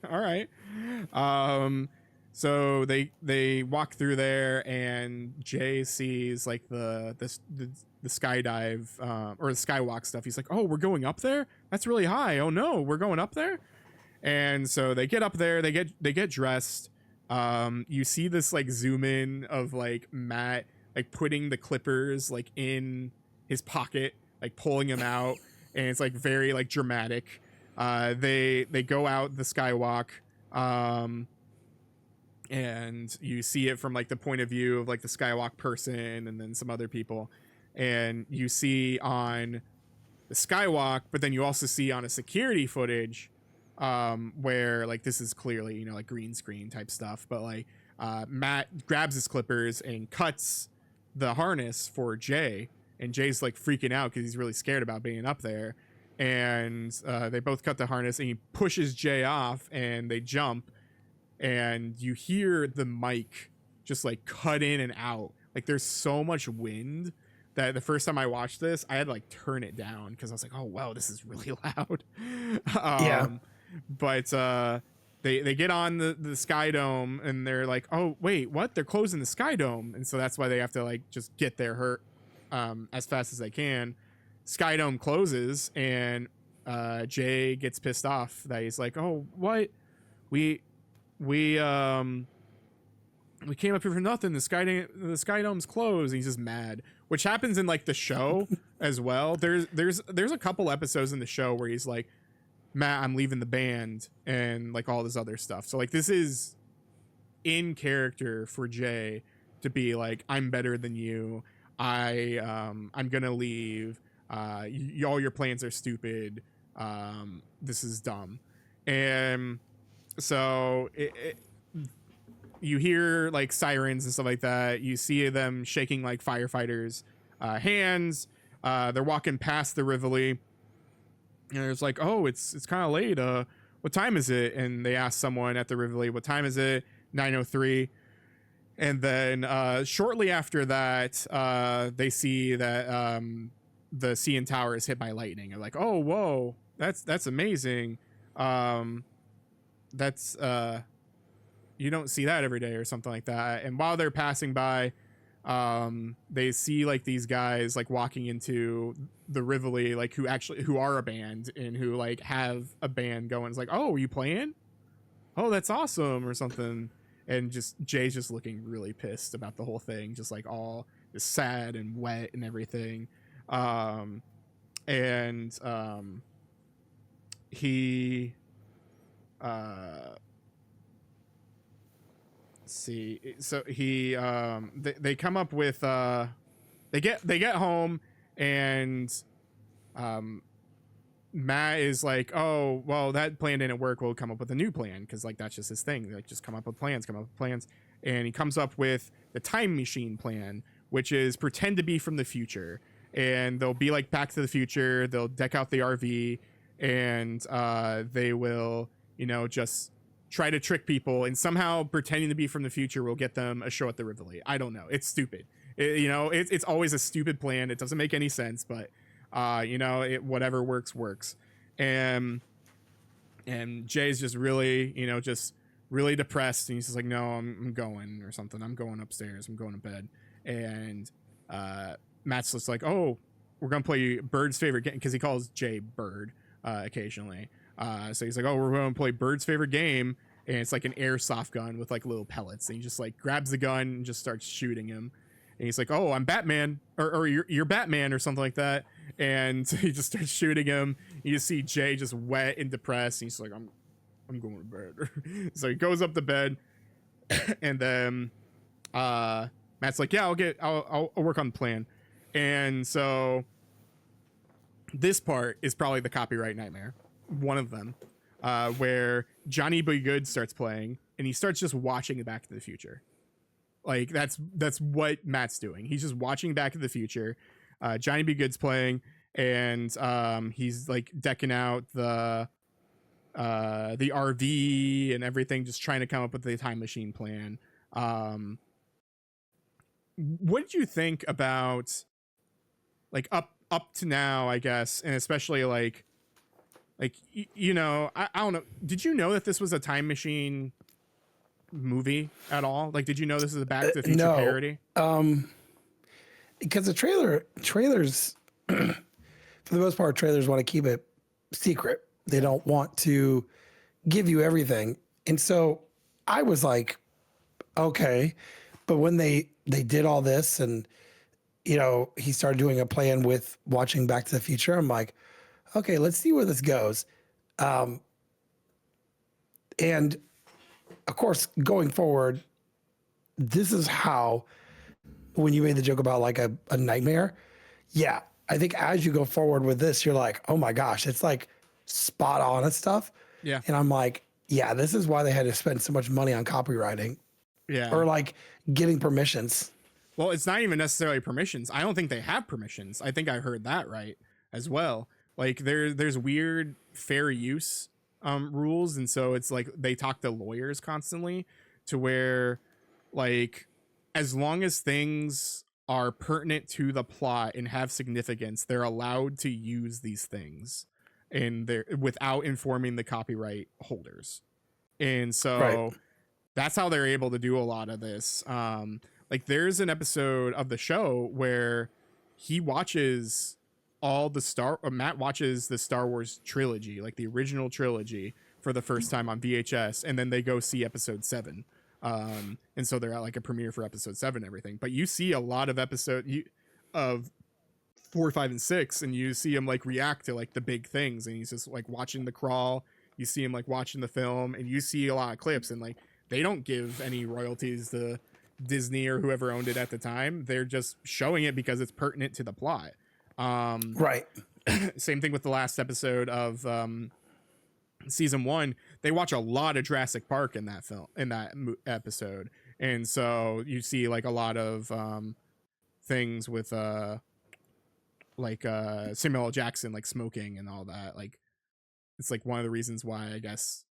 All right. So they walk through there, and Jay sees like the skydive or the skywalk stuff. He's like, oh, we're going up there? That's really high. Oh no, we're going up there? And so they get up there, they get dressed. You see this like zoom in of like Matt like putting the clippers like in his pocket, like pulling them out, and it's like very like dramatic. They go out the skywalk, and you see it from like the point of view of like the skywalk person and then some other people, and you see on the skywalk, but then you also see on a security footage where like this is clearly, you know, like green screen type stuff, but like Matt grabs his clippers and cuts the harness for Jay, and Jay's like freaking out because he's really scared about being up there, and they both cut the harness, and he pushes Jay off and they jump, and you hear the mic just like cut in and out. Like there's so much wind that the first time I watched this, I had to like turn it down because I was like, oh wow, this is really loud. Yeah. But they get on the Sky Dome, and they're like, oh wait, what? They're closing the Sky Dome, and so that's why they have to like just get there as fast as they can. Sky Dome closes, and Jay gets pissed off that he's like, oh what? We came up here for nothing. The Sky Dome's closed. And he's just mad, which happens in like the show as well. There's a couple episodes in the show where he's like, Matt, I'm leaving the band, and like all this other stuff. So like this is in character for Jay to be like, I'm better than you. I'm gonna leave. All your plans are stupid. This is dumb. And so you hear like sirens and stuff like that. You see them shaking like firefighters' hands. They're walking past the Rivoli, and it's like, oh, it's kind of late. What time is it? And they ask someone at the Rivoli, what time is it? 9:03. And then shortly after that, they see that the CN Tower is hit by lightning. They're like, oh, whoa, that's amazing. That's you don't see that every day or something like that. And while they're passing by, they see like these guys like walking into the Rivoli, like who are a band and who like have a band going. It's like, oh, are you playing? Oh, that's awesome, or something. And just Jay's just looking really pissed about the whole thing, just like all just sad and wet and everything. He see, so he they come up with they get home, and Matt is like, oh well, that plan didn't work, we'll come up with a new plan, because like that's just his thing, like just come up with plans. And he comes up with the time machine plan, which is pretend to be from the future, and they'll be like Back to the Future. They'll deck out the RV, and they will, you know, just try to trick people, and somehow pretending to be from the future will get them a show at the Rivoli. I don't know. It's stupid. It's always a stupid plan. It doesn't make any sense, but whatever works. And Jay's just really, just really depressed, and he's just like, no, I'm going or something. I'm going upstairs. I'm going to bed. And Matt's just like, oh, we're going to play Bird's favorite game, because he calls Jay Bird occasionally. So he's like, oh, we're going to play Bird's favorite game, and it's like an airsoft gun with like little pellets, and he just like grabs the gun and just starts shooting him, and he's like, oh, I'm Batman, or you're Batman or something like that, and he just starts shooting him. You see Jay just wet and depressed, and he's like, I'm going to bed. So he goes up to bed, and then Matt's like, yeah, I'll work on the plan. And so this part is probably the copyright nightmare, one of them, where Johnny B. Good starts playing, and he starts just watching Back to the Future. Like that's what Matt's doing. He's just watching Back to the Future. Johnny B. Good's playing, and he's like decking out the RV and everything, just trying to come up with the time machine plan. What did you think about like up to now, I guess, and especially like I don't know, did you know that this was a time machine movie at all? Like, did you know this is a Back to the Future parody? Because the trailers for the most part, trailers want to keep it secret. They don't want to give you everything. And so I was like, okay. But when they did all this and, you know, he started doing a plan with watching Back to the Future, I'm like, okay, let's see where this goes. And of course, going forward, this is how, when you made the joke about like a nightmare, yeah, I think as you go forward with this, you're like, oh my gosh, it's like spot on and stuff. Yeah. And I'm like, yeah, this is why they had to spend so much money on copywriting Yeah. or like getting permissions. Well, it's not even necessarily permissions. I don't think they have permissions. I think I heard that right as well. Like there's weird fair use rules, and so it's like they talk to lawyers constantly to where like as long as things are pertinent to the plot and have significance, they're allowed to use these things in their without informing the copyright holders. And so Right. that's how they're able to do a lot of this. Like there's an episode of the show where he watches Matt watches the Star Wars trilogy, like the original trilogy, for the first time on VHS, and then they go see episode 7. And so they're at like a premiere for episode 7 and everything. But you see a lot of of 4, 5, and 6, and you see him like react to like the big things, and he's just like watching the crawl. You see him like watching the film, and you see a lot of clips, and like they don't give any royalties to Disney or whoever owned it at the time. They're just showing it because it's pertinent to the plot. Right. Same thing with the last episode of season 1. They watch a lot of Jurassic Park in that episode, and so you see like a lot of things with Samuel L. Jackson like smoking and all that. Like it's like one of the reasons why I guess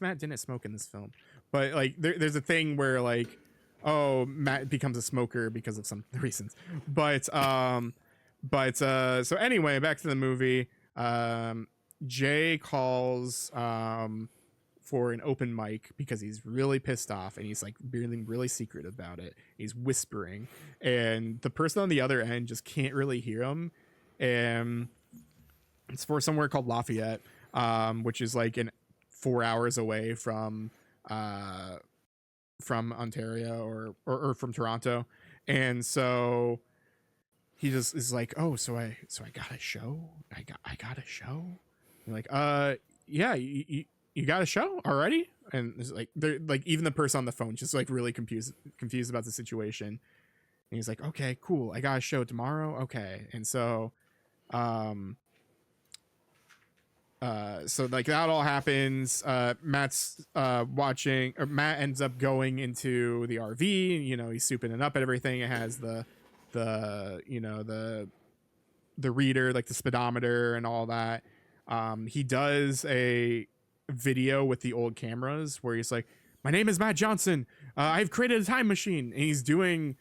Matt didn't smoke in this film, but like there's a thing where like, oh, Matt becomes a smoker because of some reasons. But so anyway, back to the movie. Jay calls for an open mic because he's really pissed off, and he's like being really secret about it. He's whispering, and the person on the other end just can't really hear him. And it's for somewhere called Lafayette, which is like 4 hours away from Ontario or from Toronto. And so he just is like, oh, so I got a show. I got a show. You're like, yeah, you got a show already? And it's like they're like, even the person on the phone just like really confused about the situation. And he's like, okay, cool, I got a show tomorrow. Okay. And so so like that all happens. Matt's watching, or Matt ends up going into the RV. You know, he's souping it up and everything. It has the reader, like the speedometer and all that. He does a video with the old cameras where he's like, my name is Matt Johnson. I've created a time machine. And he's doing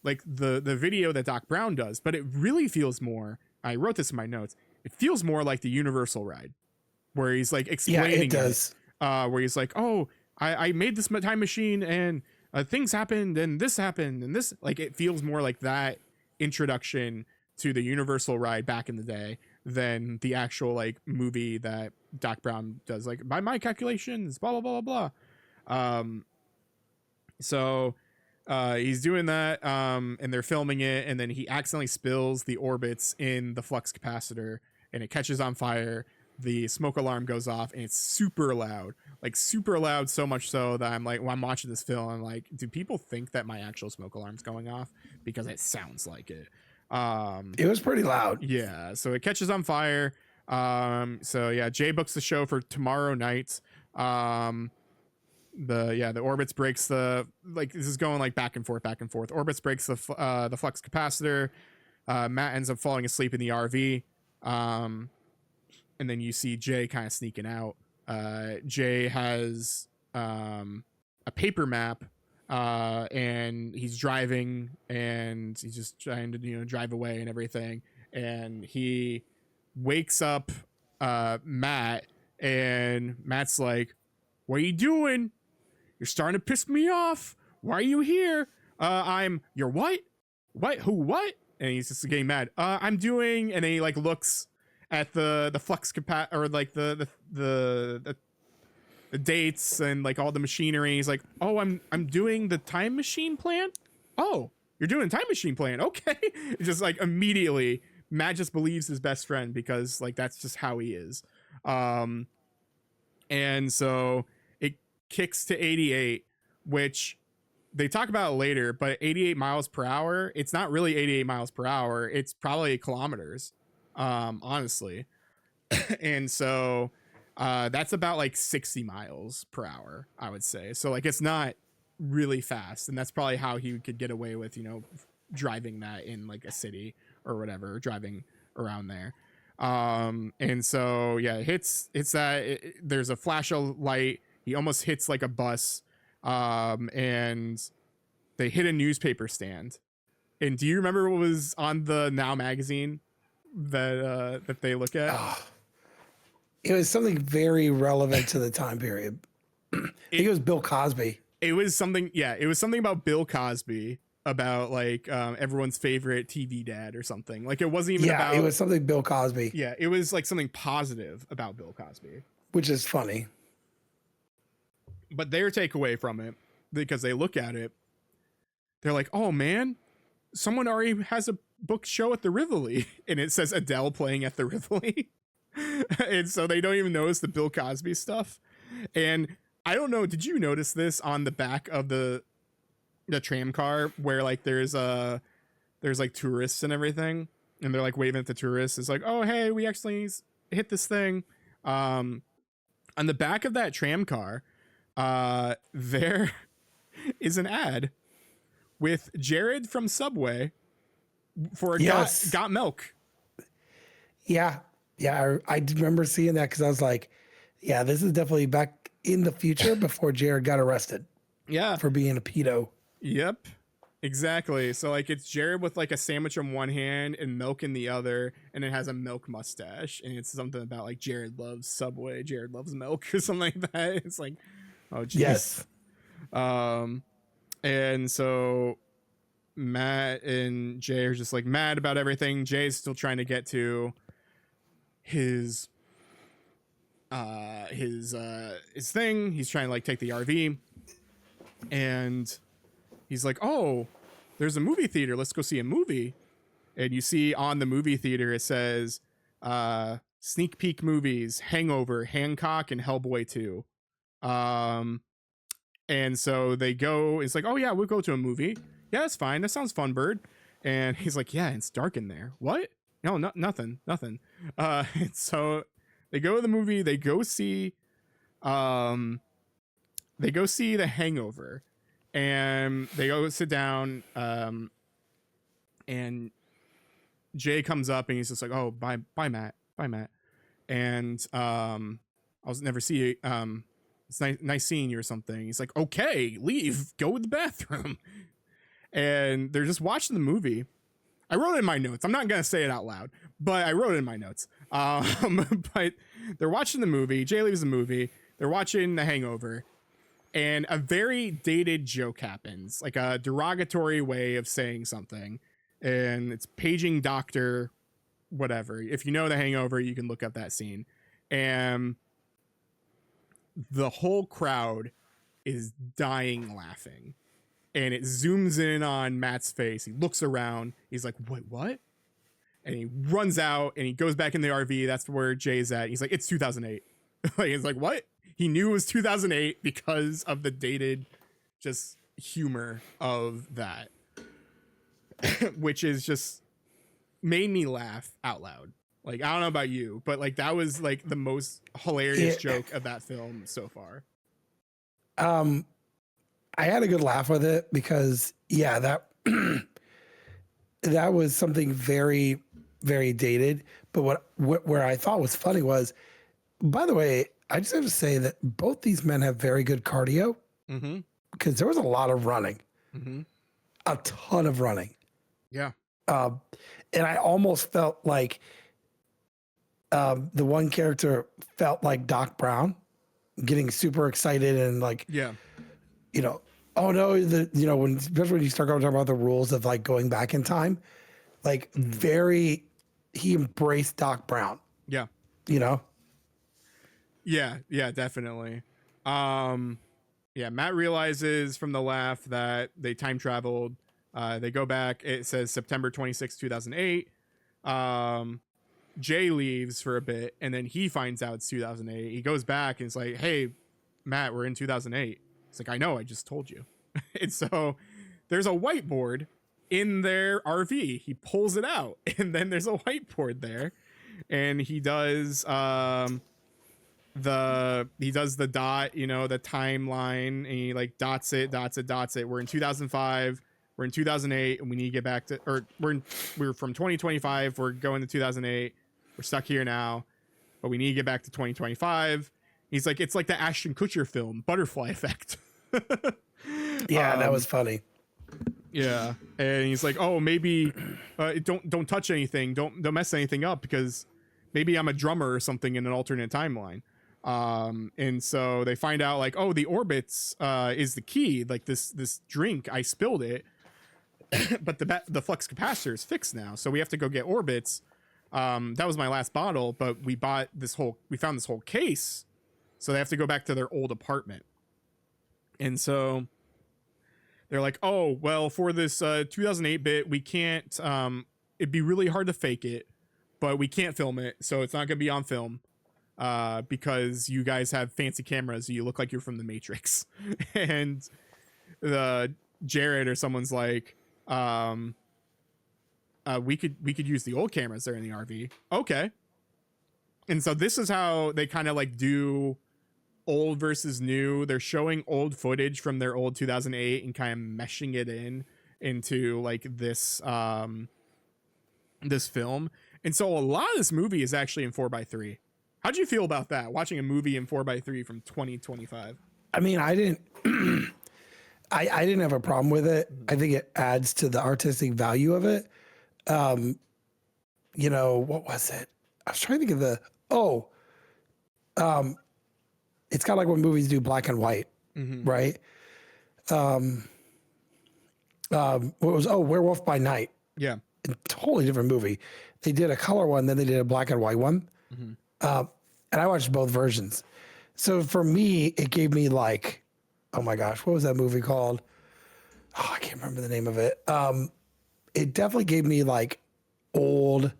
like the video that Doc Brown does, but it really feels more, I wrote this in my notes, it feels more like the Universal ride, where he's like explaining it does. where he's like, oh, I made this time machine and things happened and this happened and this, like, it feels more like that introduction to the Universal ride back in the day than the actual like movie that Doc Brown does, like, by my calculations, blah, blah, blah, blah, blah. So he's doing that, and they're filming it, and then he accidentally spills the orbits in the flux capacitor, and it catches on fire. The smoke alarm goes off, and it's super loud, so much so that I'm like, when I'm watching this film, I'm like, do people think that my actual smoke alarm's going off? Because it sounds like it. It was pretty loud. Yeah, so it catches on fire. So yeah, Jay books the show for tomorrow night. The orbits breaks the, like, this is going like back and forth. Orbits breaks the flux capacitor. Matt ends up falling asleep in the RV. And then you see Jay kind of sneaking out. Jay has a paper map, and he's driving, and he's just trying to drive away and everything. And he wakes up Matt, and Matt's like, "What are you doing? You're starting to piss me off. Why are you here? You're what? What? Who? What?" And he's just getting mad. I'm doing, and then he like looks, at the flux or like the dates and like all the machinery. He's like, oh, I'm doing the time machine plan. Oh, you're doing a time machine plan. Okay. It's just like immediately Matt just believes his best friend because like that's just how he is. And so it kicks to 88, which they talk about later, but 88 miles per hour, it's not really 88 miles per hour. It's probably kilometers, honestly. And so that's about like 60 miles per hour, I would say. So like it's not really fast, and that's probably how he could get away with, you know, driving that in like a city or whatever, driving around there. And so yeah, hits that there's a flash of light. He almost hits like a bus, and they hit a newspaper stand. And do you remember what was on the Now magazine that they look at? It was something very relevant to the time period. I think it was Bill Cosby. It was something, yeah, it was something about Bill Cosby, about like everyone's favorite TV dad or something. Like it wasn't even about, it was something Bill Cosby. Yeah, it was like something positive about Bill Cosby, which is funny. But their takeaway from it, because they look at it, they're like, oh man, someone already has a book show at the Rivoli, and it says Adele playing at the Rivoli. And so they don't even notice the Bill Cosby stuff. And I don't know, did you notice this on the back of the tram car where like there's like tourists and everything, and they're like waving at the tourists? It's like, oh hey, we actually hit this thing. On the back of that tram car, there is an ad with Jared from Subway for got milk. Yeah, I remember seeing that because I was like, yeah, this is definitely back in the future before Jared got arrested. Yeah, for being a pedo. Yep, exactly. So like it's Jared with like a sandwich in one hand and milk in the other, and it has a milk mustache, and it's something about like Jared loves Subway, Jared loves milk, or something like that. It's like, oh geez. Yes. And so Matt and Jay are just like mad about everything. Jay's still trying to get to his thing. He's trying to like take the RV, and he's like, oh, there's a movie theater, let's go see a movie. And you see on the movie theater it says sneak peek movies, Hangover, Hancock, and Hellboy 2. And so they go, it's like, oh yeah, we'll go to a movie. Yeah, that's fine, that sounds fun, Bird. And he's like, yeah, it's dark in there. What? No, nothing. And so they go to the movie, they go see The Hangover, and they go sit down, and Jay comes up and he's just like, oh, bye Matt. And I'll never see you. It's nice seeing you or something. He's like, okay, leave, go to the bathroom. And they're just watching the movie. I wrote it in my notes. I'm not going to say it out loud, but I wrote it in my notes. But they're watching the movie. Jay leaves the movie. They're watching The Hangover, and a very dated joke happens, like a derogatory way of saying something. And it's paging Doctor whatever. If you know The Hangover, you can look up that scene. And the whole crowd is dying laughing. And it zooms in on Matt's face. He looks around. He's like, wait, what? And he runs out and he goes back in the RV. That's where Jay's at. He's like, it's 2008. Like, he's like, what? He knew it was 2008 because of the dated just humor of that, which is just made me laugh out loud. Like, I don't know about you, but like that was like the most hilarious joke of that film so far. I had a good laugh with it because, yeah, that that was something very, very dated. But where I thought was funny was, by the way, I just have to say that both these men have very good cardio, because there was a lot of running, a ton of running. Yeah. And I almost felt like the one character felt like Doc Brown, getting super excited and like, yeah. You know, oh no, especially when you start talking about the rules of like going back in time, like he embraced Doc Brown. Yeah. You know? Yeah, definitely. Yeah, Matt realizes from the laugh that they time traveled. They go back. It says September 26, 2008. Um, Jay leaves for a bit, and then he finds out it's 2008. He goes back and it's like, hey, Matt, we're in 2008. It's like, I know, I just told you. And so there's a whiteboard in their RV. He pulls it out, and then there's a whiteboard there. And he does the dot, you know, the timeline, and he like dots it. We're in 2005, we're in 2008, and we need to get back to, or we're from 2025, we're going to 2008, we're stuck here now, but we need to get back to 2025. He's like, it's like the Ashton Kutcher film Butterfly Effect. Yeah, that was funny. Yeah, and he's like, oh, maybe don't touch anything, don't mess anything up, because maybe I'm a drummer or something in an alternate timeline. And so they find out like, oh, the orbits is the key. Like this drink, I spilled it, but the flux capacitor is fixed now, so we have to go get orbits. That was my last bottle, but we found this whole case, so they have to go back to their old apartment. And so they're like, oh, well, for this 2008 bit, we can't, it'd be really hard to fake it, but we can't film it, so it's not gonna be on film, because you guys have fancy cameras, you look like you're from the Matrix. And the Jared or someone's like, we could use the old cameras there in the RV. Okay. And so this is how they kind of like do old versus new. They're showing old footage from their old 2008 and kind of meshing it into like this this film. And so a lot of this movie is actually in 4:3. How'd you feel about that, watching a movie in 4:3 from 2025? I mean, I didn't I didn't have a problem with it. I think it adds to the artistic value of it. You know, what was it? I was trying to think of it's kind of like when movies do black and white, right? What was Werewolf by Night? Yeah. A totally different movie. They did a color one, then they did a black and white one. And I watched both versions. So for me, it gave me like, oh my gosh, what was that movie called? Oh, I can't remember the name of it. It definitely gave me like old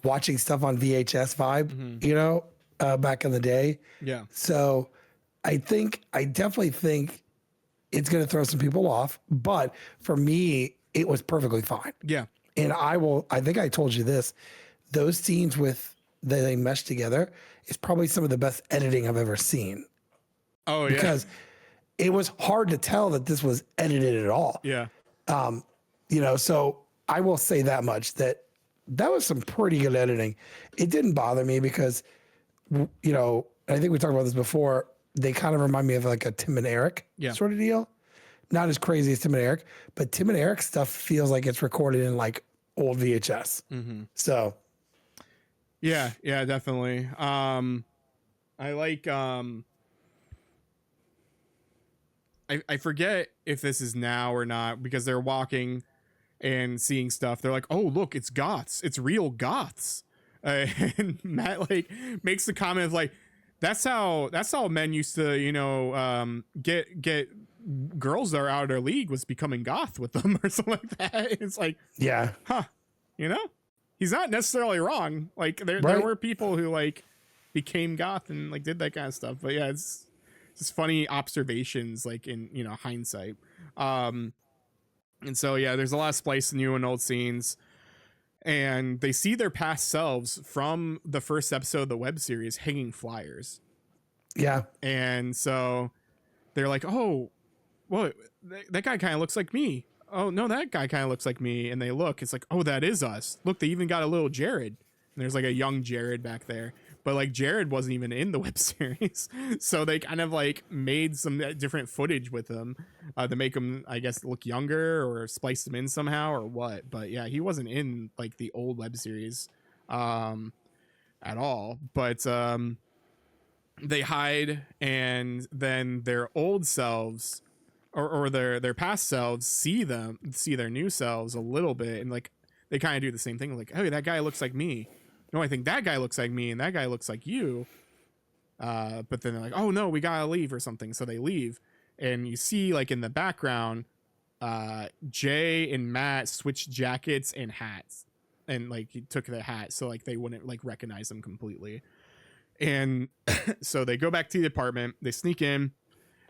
watching stuff on VHS vibe, you know, back in the day. Yeah. So I definitely think it's going to throw some people off, but for me, it was perfectly fine. Yeah. And I think I told you this, those scenes that they meshed together is probably some of the best editing I've ever seen. Oh, yeah. Because it was hard to tell that this was edited at all. Yeah. You know, so I will say that much, that was some pretty good editing. It didn't bother me because, you know, I think we talked about this before, they kind of remind me of like a Tim and Eric sort of deal. Not as crazy as Tim and Eric, but Tim and Eric stuff feels like it's recorded in like old VHS. So. Yeah, definitely. I like, I forget if this is now or not, because they're walking and seeing stuff. They're like, oh, look, it's goths. It's real goths. And Matt like makes the comment of like, that's how men used to, you know, get girls that are out of their league, was becoming goth with them or something like that. It's like, yeah, huh, you know, he's not necessarily wrong. Like there were people who like became goth and like did that kind of stuff. But yeah, it's just funny observations, like in, you know, hindsight. And so yeah, there's a lot of splice new and old scenes, and they see their past selves from the first episode of the web series hanging flyers. Yeah. And so they're like, oh, well, that guy kind of looks like me. Oh no, that guy kind of looks like me. And they look, it's like, oh, that is us. Look, they even got a little Jared. And there's like a young Jared back there, but like Jared wasn't even in the web series. So they kind of like made some different footage with him to make him, I guess, look younger, or splice him in somehow or what. But yeah, he wasn't in like the old web series at all. But they hide, and then their old selves or their past selves see their new selves a little bit, and like they kind of do the same thing, like, oh, that guy looks like me. no, I think that guy looks like me and that guy looks like you. But then they're like, oh no, we gotta leave or something. So they leave, and you see like in the background, Jay and Matt switched jackets and hats, and like he took the hat so like they wouldn't like recognize him completely. And so they go back to the apartment, they sneak in,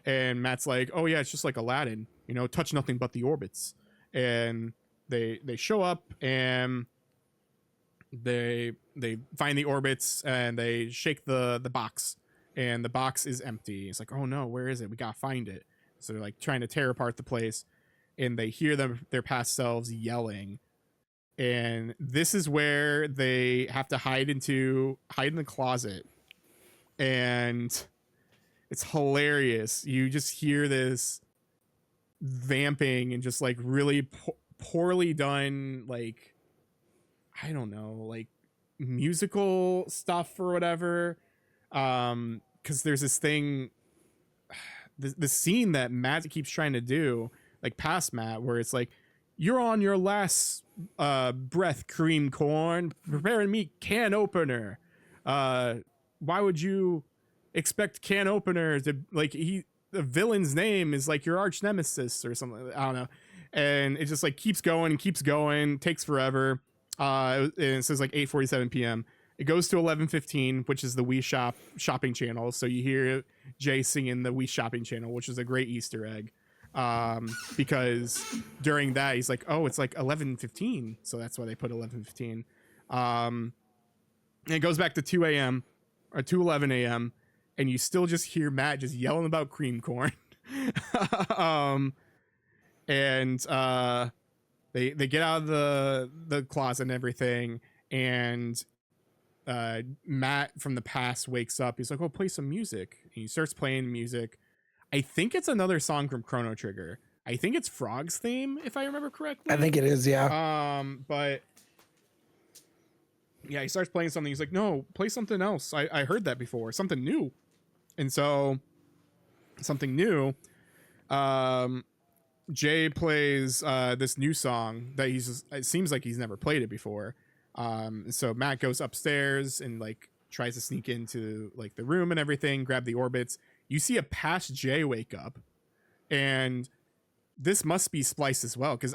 and Matt's like, oh yeah, it's just like Aladdin, you know, touch nothing but the orbits. And they show up and they find the orbits and they shake the box, and the box is empty. It's like, oh no, where is it? We gotta find it. So they're like trying to tear apart the place, and they hear their past selves yelling. And this is where they have to hide in the closet. And it's hilarious. You just hear this vamping and just like really poorly done, like, I don't know, like musical stuff or whatever. Because there's this thing, the scene that Matt keeps trying to do, like past Matt, where it's like, you're on your last breath, cream corn, preparing me can opener. Why would you expect can opener to, like, the villain's name is like your arch nemesis or something. I don't know. And it just like keeps going, takes forever. And it says like 8:47 p.m. It goes to 11:15, which is the Wii shopping channel. So you hear Jay singing the Wii shopping channel, which is a great Easter egg. Because during that he's like, oh, it's like 11:15, so that's why they put 11:15. And it goes back to 2 a.m. or 2:11 a.m. and you still just hear Matt just yelling about cream corn. And they get out of the closet and everything, and Matt from the past wakes up. He's like, oh, play some music. And he starts playing music. I think it's another song from Chrono Trigger. I think it's Frog's theme, if I remember correctly. I think it is, yeah. But yeah, he starts playing something. He's like, no, play something else. I heard that before, something new. And so something new, Jay plays this new song that it seems like he's never played it before. So Matt goes upstairs and like tries to sneak into like the room and everything, grab the orbits. You see a past Jay wake up, and this must be spliced as well, because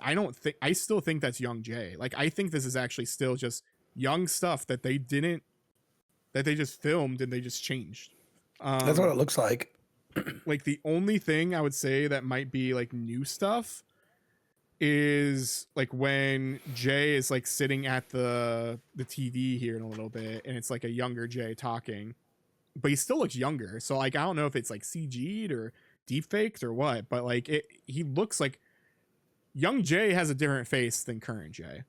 I still think that's young Jay. Like, I think this is actually still just young stuff that they just filmed and they just changed. That's what it looks like. Like, the only thing I would say that might be like new stuff is like when Jay is like sitting at the TV here in a little bit, and it's like a younger Jay talking, but he still looks younger. So like, I don't know if it's like CG'd or deepfaked or what, but like he looks like young Jay has a different face than current Jay.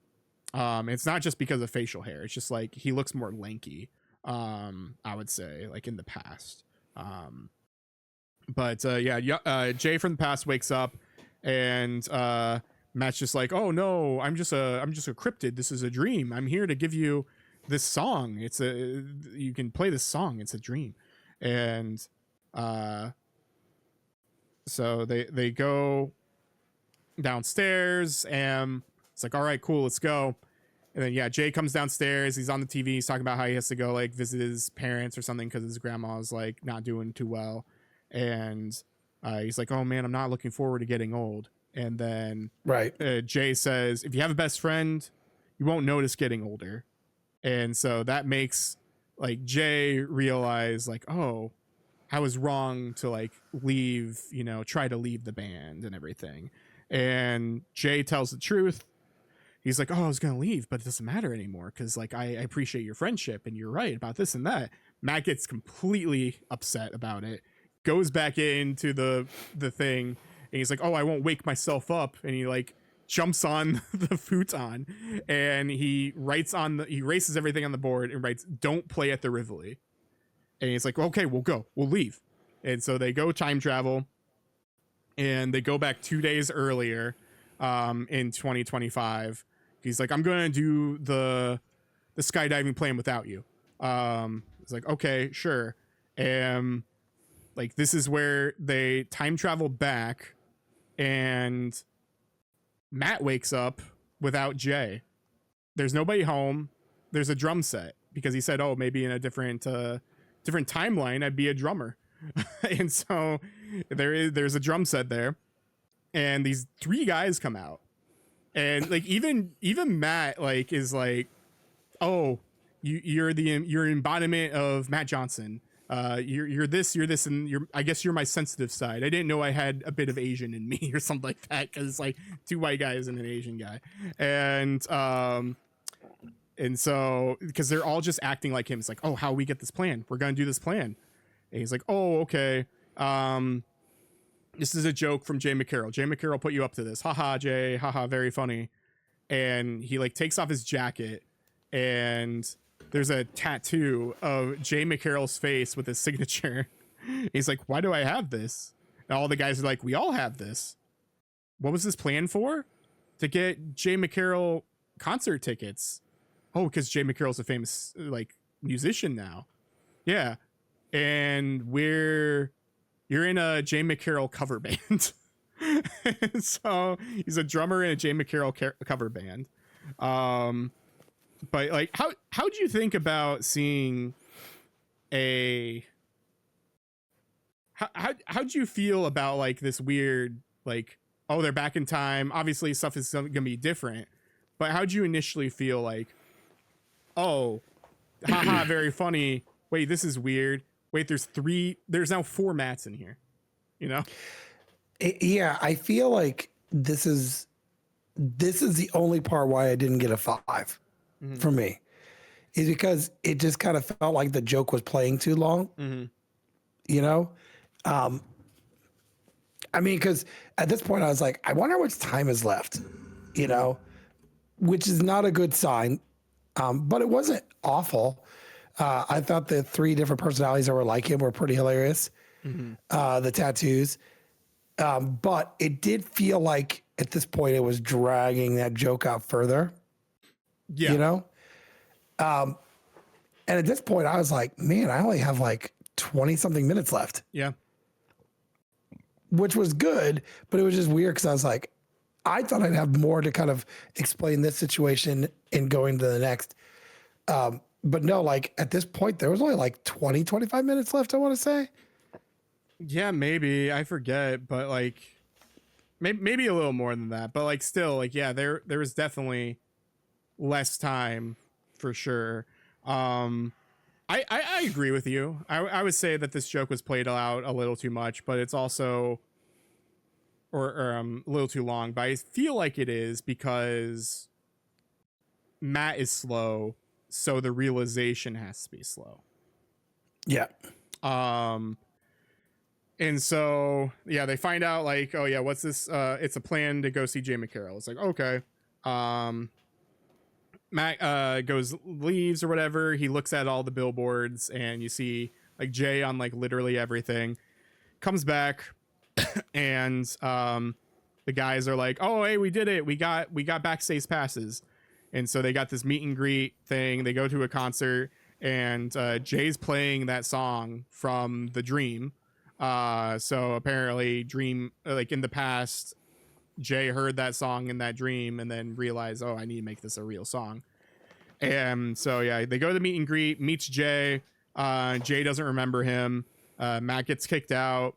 It's not just because of facial hair. It's just like he looks more lanky. I would say, like, in the past. But Jay from the past wakes up, and Matt's just like, oh no, I'm just a cryptid. This is a dream. I'm here to give you this song. You can play this song. It's a dream. And so they go downstairs, and it's like, all right, cool, let's go. And then yeah, Jay comes downstairs. He's on the TV. He's talking about how he has to go like visit his parents or something because his grandma's like not doing too well. And he's like, oh man, I'm not looking forward to getting old. And then Jay says, if you have a best friend, you won't notice getting older. And so that makes like Jay realize like, oh, I was wrong to like leave, try to leave the band and everything. And Jay tells the truth. He's like, oh, I was going to leave, but it doesn't matter anymore because like I appreciate your friendship and you're right about this and that. Matt gets completely upset about it, goes back into the thing, and he's like, oh, I won't wake myself up. And he like jumps on the futon, and he erases everything on the board and writes, don't play at the Rivoli. And he's like, okay, we'll go, we'll leave. And so they go time travel, and they go back 2 days earlier in 2025. He's like, I'm going to do the skydiving plan without you. It's like, okay, sure. And like, this is where they time travel back, and Matt wakes up without Jay. There's nobody home. There's a drum set because he said, oh, maybe in a different timeline I'd be a drummer. And so there's a drum set there, and these 3 guys come out, and like even Matt like is like, oh, you're embodiment of Matt Johnson. You're this, and I guess you're my sensitive side. I didn't know I had a bit of Asian in me or something like that, because it's like 2 white guys and an Asian guy, and so because they're all just acting like him. It's like, oh, how we get this plan? We're gonna do this plan, and he's like, oh, okay. This is a joke from Jay McCarroll. Jay McCarroll put you up to this. Haha, Jay. Haha, very funny. And he like takes off his jacket, and there's a tattoo of Jay McCarroll's face with his signature. He's like, why do I have this? And all the guys are like, we all have this. What was this plan for? To get Jay McCarroll concert tickets. Oh, because Jay McCarroll's a famous like musician now. Yeah. And you're in a Jay McCarroll cover band. So he's a drummer in a Jay McCarroll cover band. But like, how do you think about seeing how'd you feel about like this weird, like, oh, they're back in time. Obviously stuff is going to be different, but how'd you initially feel like, oh, haha, very funny. Wait, this is weird. Wait, there's now 4 Matts in here, you know? Yeah, I feel like this is the only part why I didn't get a 5 for me, is because it just kind of felt like the joke was playing too long. You know? I mean, because at this point I was like, I wonder how much time is left, you know, which is not a good sign. But it wasn't awful. I thought the 3 different personalities that were like him were pretty hilarious. The tattoos. But it did feel like at this point it was dragging that joke out further. Yeah. You know? And at this point I was like, man, I only have like 20 something minutes left. Yeah. Which was good, but it was just weird because I was like, I thought I'd have more to kind of explain this situation and going to the next. But no, like at this point, there was only like 20, 25 minutes left, I want to say. Yeah, maybe. I forget, but like maybe a little more than that. But like still, like, yeah, there was definitely less time for sure. I agree with you. I would say that this joke was played out a little too much, but it's also or a little too long, but I feel like it is because Matt is slow, so the realization has to be slow. Yeah. And so yeah, they find out like, oh yeah, what's this? It's a plan to go see Jay McCarroll. It's like, okay. Matt leaves or whatever. He looks at all the billboards, and you see like Jay on like literally everything. Comes back. And the guys are like, oh, hey, we did it, we got backstage passes. And so they got this meet and greet thing. They go to a concert, and Jay's playing that song from The Dream. So apparently Dream, like in the past, Jay heard that song in that dream and then realized, oh, I need to make this a real song. And so yeah, they go to the meet and greet, meets Jay. Jay doesn't remember him. Matt gets kicked out.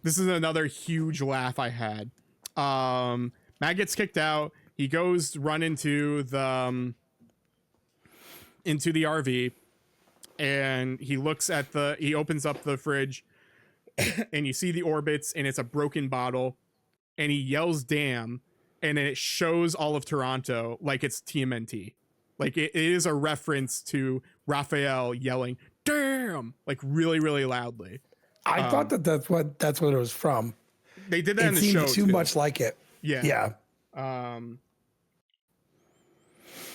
This is another huge laugh I had. Matt gets kicked out. He goes run into the RV, and he looks at he opens up the fridge, and you see the orbits, and it's a broken bottle, and he yells damn, and it shows all of Toronto like it's TMNT. Like it is a reference to Raphael yelling damn, like really, really loudly. I thought that's what it was from. They did that in the show. It seemed too much like it. Yeah.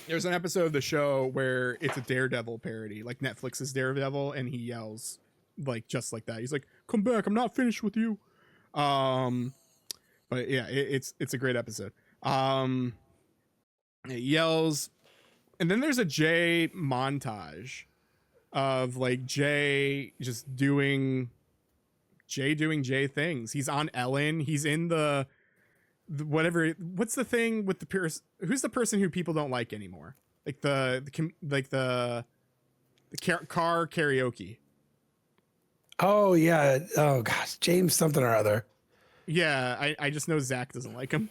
There's an episode of the show where it's a Daredevil parody, like Netflix's Daredevil, and he yells like just like that. He's like, "Come back, I'm not finished with you." But yeah, it's a great episode. It yells, and then there's a Jay montage of like Jay just doing Jay things. He's on Ellen. He's in the whatever. What's the thing with the person? Who's the person who people don't like anymore? like car karaoke. Oh yeah. Oh gosh, James something or other. Yeah, I just know Zach doesn't like him.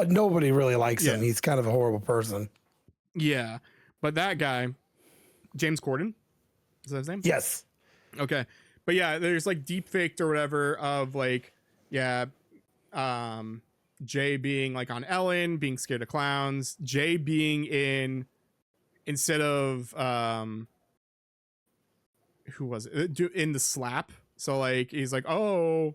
Nobody really likes Yeah. him. He's kind of a horrible person. Yeah, but that guy, James Corden, is that his name? Yes. Okay, but yeah, there's like deep faked or whatever of like, yeah, Jay being like on Ellen, being scared of clowns, Jay being in, instead of who was it, in the Slap. So like he's like, oh,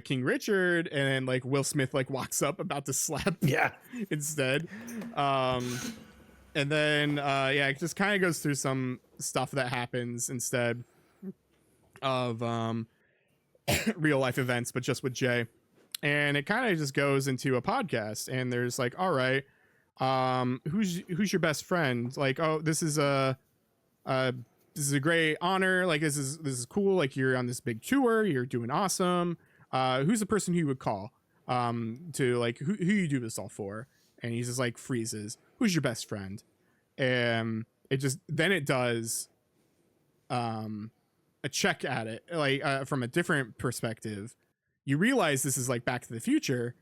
King Richard, and then like Will Smith like walks up about to slap Yeah. instead. And then yeah, it just kind of goes through some stuff that happens instead of real life events, but just with Jay. And it kind of just goes into a podcast, and there's like, all right, who's your best friend? Like, oh, this is a great honor. Like, this is cool. Like, you're on this big tour, you're doing awesome. Who's the person who you would call to like who you do this all for? And he's just like freezes. Who's your best friend? And it just then it does a check at it, like from a different perspective. You realize this is like Back to the Future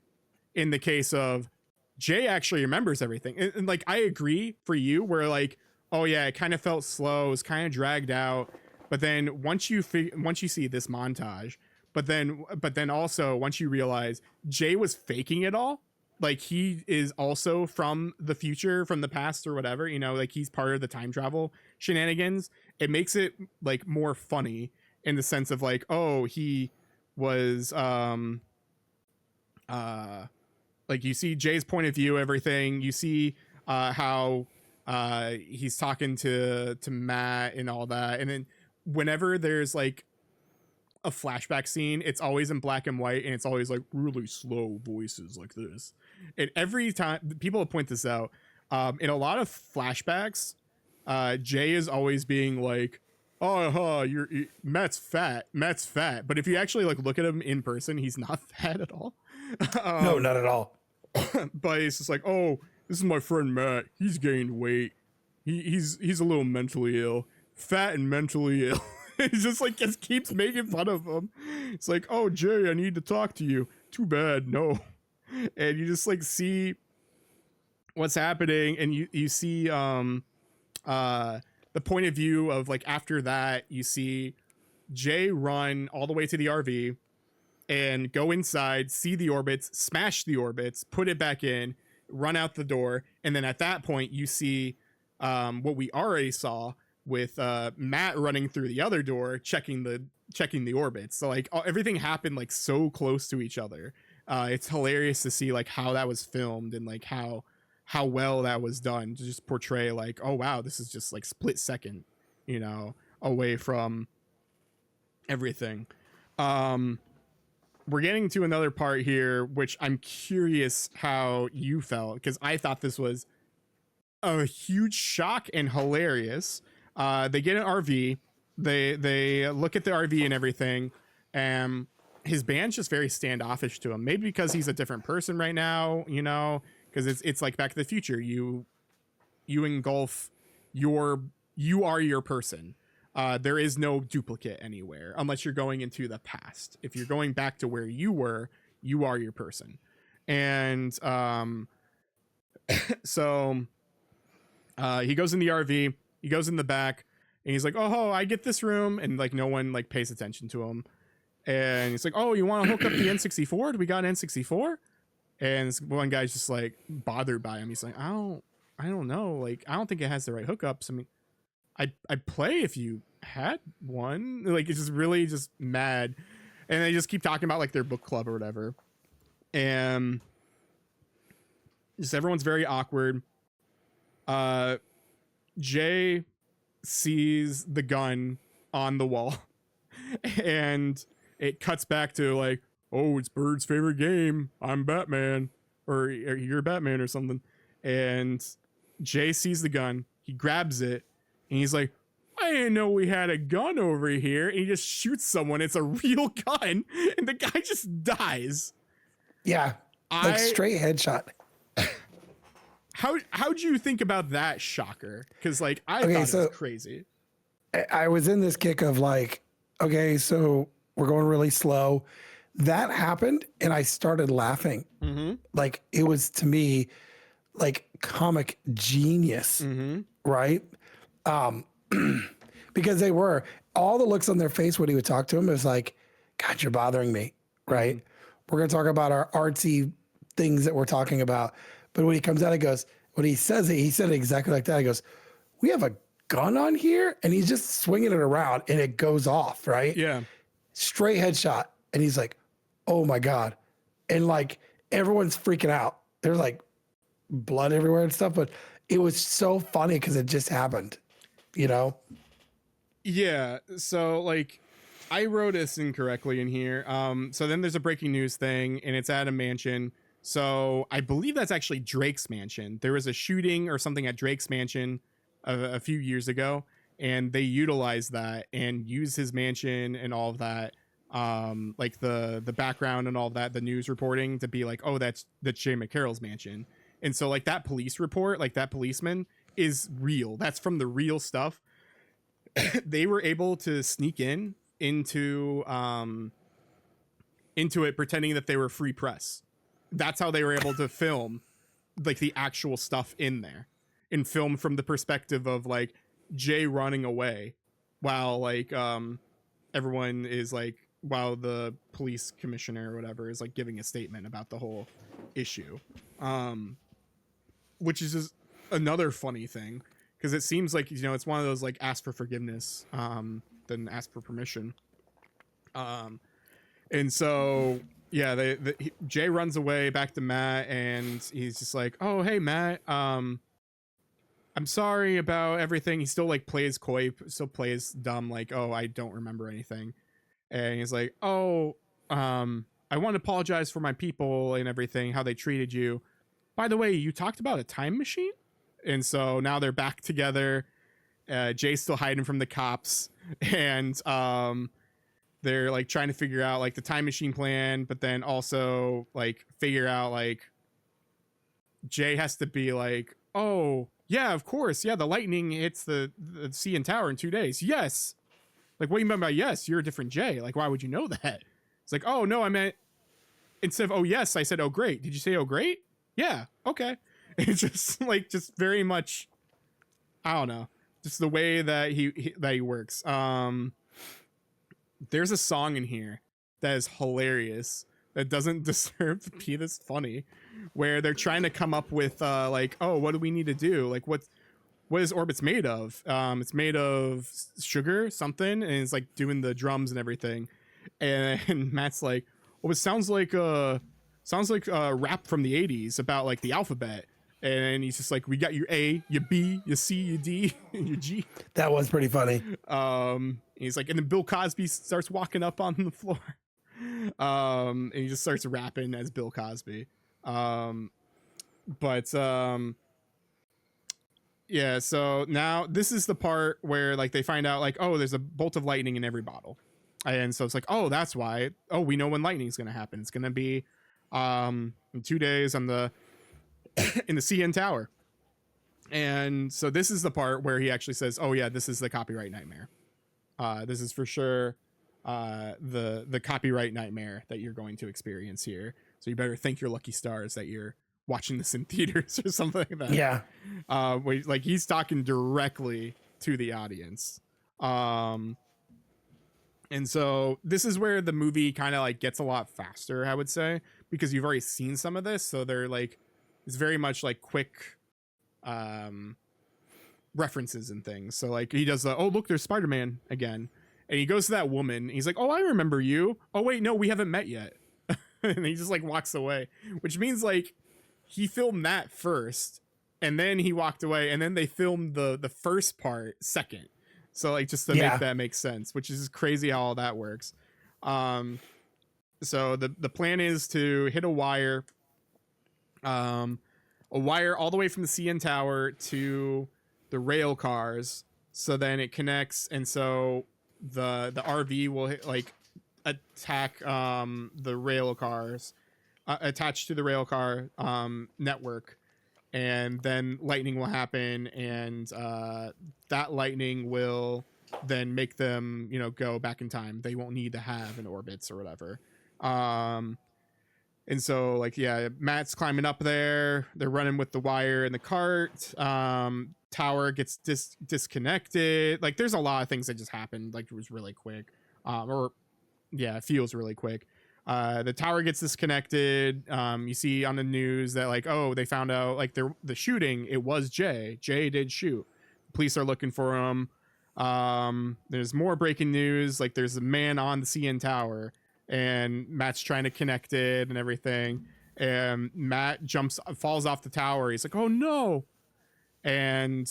in the case of Jay actually remembers everything. And like, I agree for you where like, oh yeah, it kind of felt slow. It was kind of dragged out. But then once you see this montage, but then also once you realize Jay was faking it all, like he is also from the future, from the past or whatever, you know, like he's part of the time travel shenanigans. It makes it like more funny in the sense of like, oh, he was like you see Jay's point of view, everything you see how he's talking to Matt and all that, and then whenever there's like a flashback scene, it's always in black and white, and it's always like really slow voices like this. And every time people point this out, in a lot of flashbacks, Jay is always being like, oh, Matt's fat, but if you actually like look at him in person, he's not fat at all. No, not at all. But it's just like, oh, this is my friend Matt, he's gained weight, he's a little mentally ill, fat and mentally ill. He just keeps making fun of him. It's like, oh, Jay, I need to talk to you. Too bad, no. And you just like see what's happening, and you see the point of view of like after that, you see Jay run all the way to the RV and go inside, see the orbits, smash the orbits, put it back in, run out the door, and then at that point you see what we already saw with Matt running through the other door, checking the orbits. So like everything happened like so close to each other. It's hilarious to see like how that was filmed and like how well that was done to just portray like, oh wow, this is just like split second, you know, away from everything. We're getting to another part here, which I'm curious how you felt, because I thought this was a huge shock and hilarious. They get an RV, they look at the RV and everything, and his band's just very standoffish to him. Maybe because he's a different person right now, you know, because it's like Back to the Future. You engulf you are your person. There is no duplicate anywhere unless you're going into the past. If you're going back to where you were, you are your person. And so he goes in the RV, he goes in the back, and he's like, oh, I get this room, and like no one like pays attention to him. And he's like, oh, you want to hook up the N64? Do we got an N64? And this one guy's just like bothered by him. He's like, I don't know. Like, I don't think it has the right hookups. I mean, I'd play if you had one. Like, it's just really just mad. And they just keep talking about like their book club or whatever. And just everyone's very awkward. Jay sees the gun on the wall, and it cuts back to like, oh, it's Bird's favorite game. I'm Batman, or you're Batman or something. And Jay sees the gun. He grabs it, and he's like, I didn't know we had a gun over here. And he just shoots someone. It's a real gun, and the guy just dies. Yeah, like straight headshot. how'd you think about that shocker? Because like I thought it was crazy. I was in this kick of like, okay, so we're going really slow. That happened, and I started laughing. Like it was to me like comic genius, right? Because they were all the looks on their face when he would talk to him. It was like, God, you're bothering me, right? We're gonna talk about our artsy things that we're talking about, but when he comes out, he goes. When he says it, he said it exactly like that. He goes, "We have a gun on here," and he's just swinging it around, and it goes off, right? Yeah, straight headshot, and he's like, "Oh my God," and like everyone's freaking out. There's like blood everywhere and stuff, but it was so funny because it just happened, you know? Yeah. So like I wrote this incorrectly in here. So then there's a breaking news thing, and it's at a mansion. So I believe that's actually Drake's mansion. There was a shooting or something at Drake's mansion a few years ago, and they utilized that and used his mansion and all of that, like the background and all of that, the news reporting to be like, oh, that's Jay McCarroll's mansion. And so like that police report, like that policeman is real. That's from the real stuff. They were able to sneak into it pretending that they were free press. That's how they were able to film like the actual stuff in there and film from the perspective of like Jay running away while like everyone is like, while the police commissioner or whatever is like giving a statement about the whole issue, which is just another funny thing because it seems like, you know, it's one of those like ask for forgiveness than ask for permission. And so yeah, Jay runs away back to Matt, and he's just like, "Oh, hey, Matt. I'm sorry about everything." He still like plays coy, still plays dumb, like, "Oh, I don't remember anything." And he's like, "Oh, I want to apologize for my people and everything, how they treated you. By the way, you talked about a time machine?" And so now they're back together. Jay's still hiding from the cops, and they're like trying to figure out like the time machine plan, but then also like figure out like Jay has to be like, "Oh yeah, of course, yeah, the lightning hits the CN Tower in 2 days." Yes. Like, what do you mean by yes? You're a different Jay. Like, why would you know that? It's like, "Oh no, I meant instead of oh yes, I said oh great. Did you say oh great? Yeah, okay." It's just like just very much, I don't know, just the way that he works. There's a song in here that is hilarious that doesn't deserve to be this funny, where they're trying to come up with like, oh, what do we need to do? Like, what is Orbit's made of? It's made of sugar something, and it's like doing the drums and everything. And Matt's like, well, it sounds like a rap from the 80s about like the alphabet. And he's just like, we got your A, your B, your C, your D, and your G. That was pretty funny. He's like, and then Bill Cosby starts walking up on the floor. And he just starts rapping as Bill Cosby. Yeah, so now this is the part where like they find out like, oh, there's a bolt of lightning in every bottle. And so it's like, oh, that's why. Oh, we know when lightning's gonna happen. It's gonna be in 2 days on the in the CN Tower. And so this is the part where he actually says, oh yeah, this is the copyright nightmare. This is for sure the copyright nightmare that you're going to experience here. So you better thank your lucky stars that you're watching this in theaters or something like that. Yeah. Like he's talking directly to the audience. And so this is where the movie kind of like gets a lot faster, I would say, because you've already seen some of this. So they're like, it's very much like quick references and things. So like he does the, oh look, there's Spider-Man again, and he goes to that woman, and he's like, oh, I remember you. Oh wait, no, we haven't met yet. And he just like walks away, which means like he filmed that first, and then he walked away, and then they filmed the first part second. So like just to make that make sense, which is crazy how all that works. So the plan is to hit a wire all the way from the CN Tower to the rail cars. So then it connects, and so the RV will hit, like attack the rail cars attached to the rail car network, and then lightning will happen, and that lightning will then make them, go back in time. They won't need to have an orbits or whatever. And so, like, yeah, Matt's climbing up there. They're running with the wire in the cart. Tower gets disconnected. Like, there's a lot of things that just happened. Like, it was really quick. It feels really quick. The tower gets disconnected. You see on the news that, like, oh, they found out, like, the shooting, it was Jay. Jay did shoot. Police are looking for him. There's more breaking news. Like, there's a man on the CN Tower, and Matt's trying to connect it and everything. And Matt falls off the tower. He's like, oh no. And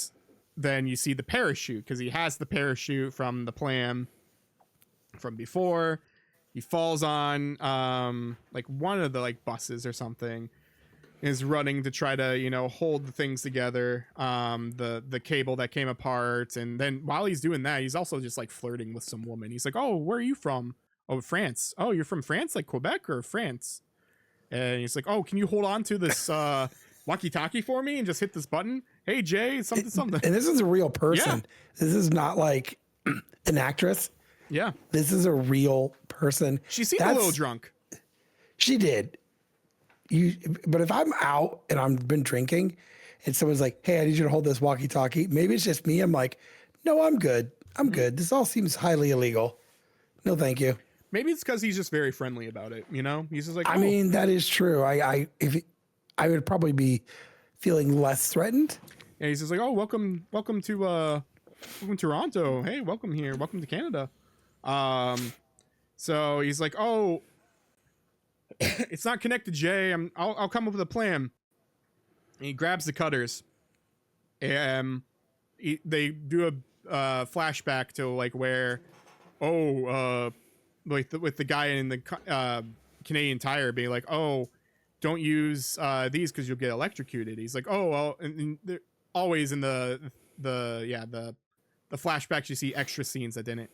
then you see the parachute, because he has the parachute from the plan from before. He falls on like one of the like buses or something, is running to try to hold the things together, the cable that came apart. And then while he's doing that, he's also just like flirting with some woman. He's like, oh, where are you from? Oh, France. Oh, you're from France, like Quebec or France? And he's like, oh, can you hold on to this walkie-talkie for me and just hit this button? Hey, Jay, something. And this is a real person. Yeah. This is not like an actress. Yeah. This is a real person. She seemed a little drunk. She did. But if I'm out and I've been drinking and someone's like, hey, I need you to hold this walkie-talkie, maybe it's just me. I'm like, no, I'm good. I'm good. This all seems highly illegal. No, thank you. Maybe it's because he's just very friendly about it. He's just like, I mean, that is true. I would probably be feeling less threatened. And he's just like, oh, welcome to Toronto. Hey, welcome here. Welcome to Canada. So he's like, oh, it's not connected, Jay. I'll come up with a plan. And he grabs the cutters, and they do a flashback to like where, with the guy in the Canadian Tire being like, oh, don't use these because you'll get electrocuted. He's like, oh, well, and they're always in the flashbacks, you see extra scenes that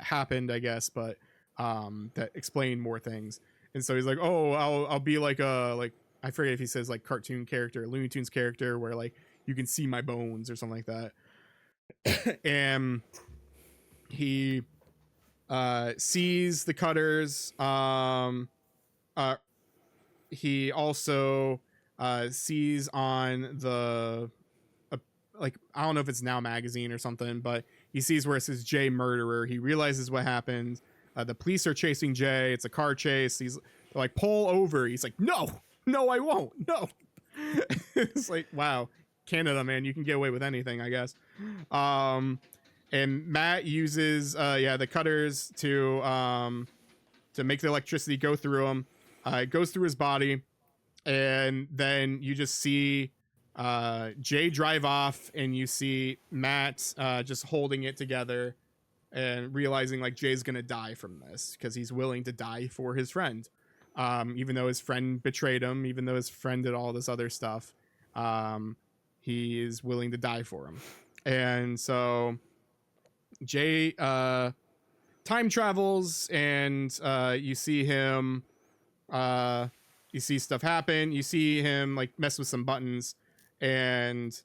happened, I guess, but that explain more things. And so he's like, oh, I'll be like I forget if he says like cartoon character, Looney Tunes character, where like you can see my bones or something like that. And he sees the cutters. He also sees on the I don't know if it's Now Magazine or something, but he sees where it says Jay murderer. He realizes what happened. The police are chasing Jay. It's a car chase. They're like, pull over. He's like, no, I won't. No. It's like, wow, Canada, man, you can get away with anything, I guess. And Matt uses the cutters to make the electricity go through him. It goes through his body, and then you just see Jay drive off, and you see Matt just holding it together and realizing like Jay's gonna die from this because he's willing to die for his friend, even though his friend betrayed him, even though his friend did all this other stuff. He is willing to die for him. And so Jay time travels, and you see him you see stuff happen. You see him like mess with some buttons, and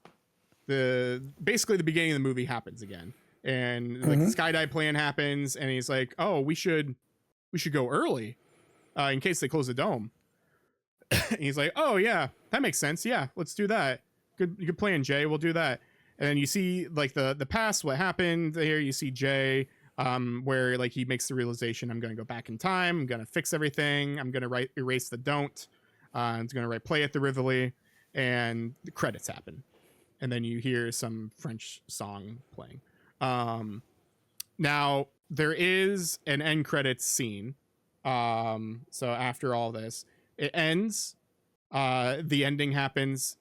basically the beginning of the movie happens again. And like the skydive plan happens, and he's like, oh, we should go early in case they close the dome. And he's like, oh yeah, that makes sense. Yeah, let's do that. Good plan, Jay. We'll do that. And then you see like the past, what happened here. You see Jay where like he makes the realization, I'm going to go back in time. I'm going to fix everything. I'm going to erase the don't. I'm going to write play at the Rivoli, and the credits happen. And then you hear some French song playing. Now there is an end credits scene. So after all this, it ends. The ending happens.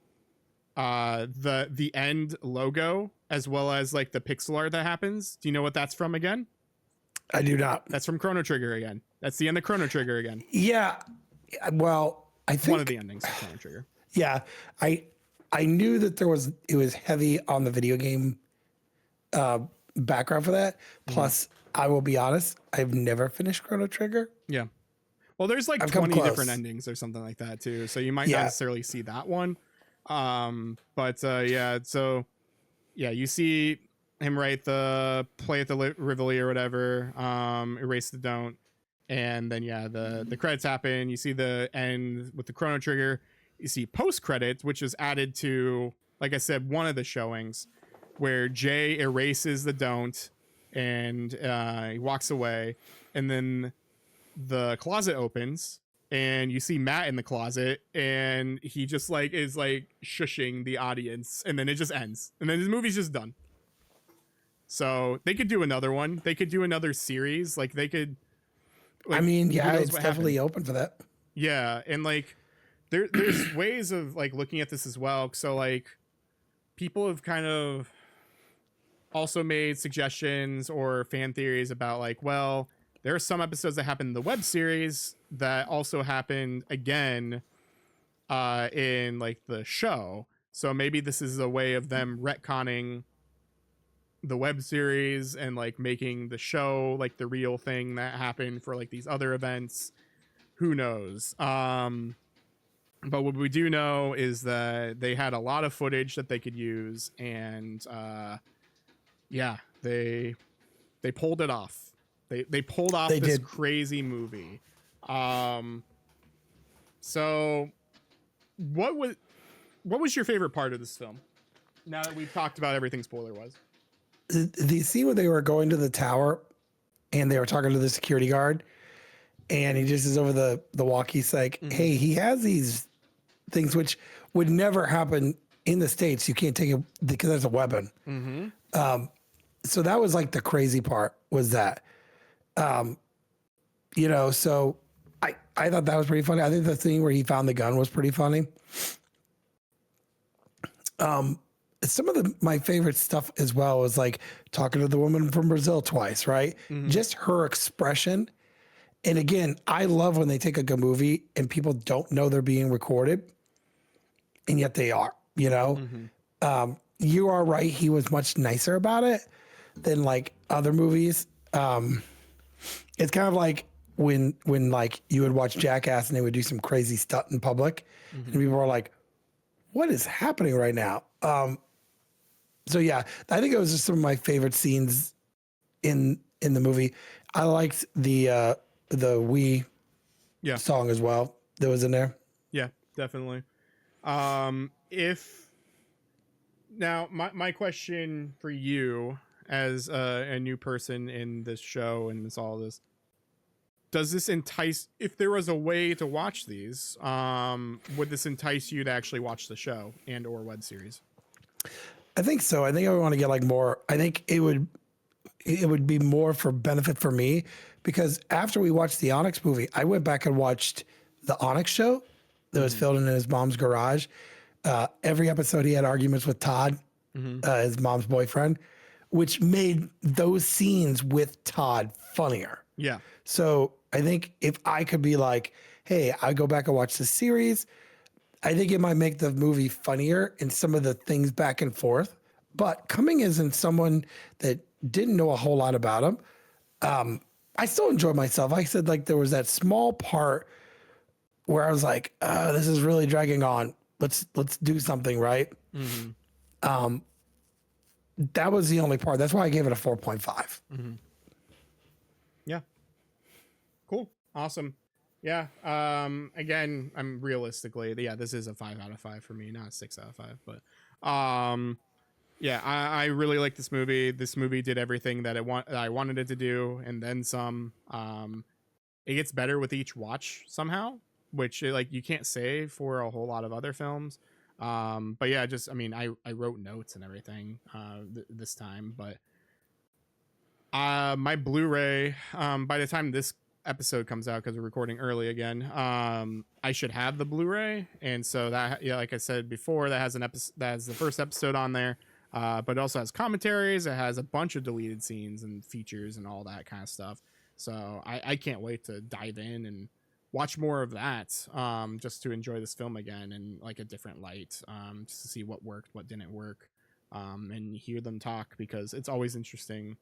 The end logo, as well as like the pixel art that happens. Do you know what that's from again? I do not. That's from Chrono Trigger again. That's the end of Chrono Trigger again. Yeah. Well, I think one of the endings of Chrono Trigger. Yeah. I knew that it was heavy on the video game background for that. Plus, I will be honest, I've never finished Chrono Trigger. Yeah. Well, there's like 20 different endings or something like that too. So you might not necessarily see that one. Yeah, so yeah, you see him write the play at the Rivoli or whatever, erase the don't, and then yeah, the credits happen. You see the end with the Chrono Trigger. You see post credits, which is added to, like I said, one of the showings, where Jay erases the don't, and he walks away, and then the closet opens and you see Matt in the closet and he just like is like shushing the audience, and then it just ends and then the movie's just done. So they could do another one, they could do another series, like they could, I like, mean, who yeah, knows it's what definitely happened. open for that. Yeah, and like there's ways of like looking at this as well. So like people have kind of also made suggestions or fan theories about like, well, there are some episodes that happened in the web series that also happened again in like the show. So maybe this is a way of them retconning the web series and like making the show like the real thing that happened for like these other events. Who knows? But what we do know is that they had a lot of footage that they could use, and yeah, they pulled it off. They pulled off They this did. crazy movie. Um, so what was your favorite part of this film? Now that we've talked about everything spoiler wise. The scene where they were going to the tower and they were talking to the security guard, and he just is over the walkie. He's like, hey, he has these things which would never happen in the States. You can't take it because there's a weapon. So that was like the crazy part, was that, you know, so I thought that was pretty funny. I think the thing where he found the gun was pretty funny. Some of my favorite stuff as well was like talking to the woman from Brazil twice, right? Just her expression. And again, I love when they take a good movie and people don't know they're being recorded, and yet they are, you know? You are right. He was much nicer about it than like other movies. It's kind of like when like you would watch Jackass and they would do some crazy stunt in public, and people are like, what is happening right now? So yeah, I think it was just some of my favorite scenes in the movie. I liked the "We" Yeah, song as well that was in there. yeah, definitely. If now my question for you as a new person in this show and this all this, does this entice, if there was a way to watch these, would this entice you to actually watch the show and or web series? I think so. I think I would want to get like more. I think it would be more for benefit for me, because after we watched the Onyx movie, I went back and watched the Onyx show that was filmed in his mom's garage. Every episode he had arguments with Todd, his mom's boyfriend, which made those scenes with Todd funnier. Yeah. So I think if I could be like, hey, I go back and watch the series, I think it might make the movie funnier in some of the things back and forth. But coming as in someone that didn't know a whole lot about him, I still enjoyed myself. I said, like, there was that small part where I was like, this is really dragging on. Let's do something, right? That was the only part. That's why I gave it a 4.5. Yeah. Cool. Awesome. Yeah. Again, I'm realistically, yeah, this is a 5 out of 5 for me, not a 6 out of 5. But yeah, I really like this movie. This movie did everything that I wanted it to do, and then some. It gets better with each watch somehow, which like you can't say for a whole lot of other films. But yeah, just I mean, I wrote notes and everything this time, but my Blu-ray, by the time this episode comes out, because we're recording early again, I should have the Blu-ray, and so that, yeah, like I said before, that has an episode, that has the first episode on there, but it also has commentaries. It has a bunch of deleted scenes and features and all that kind of stuff. So I can't wait to dive in and watch more of that, just to enjoy this film again in like a different light, just to see what worked, what didn't work, and hear them talk, because it's always interesting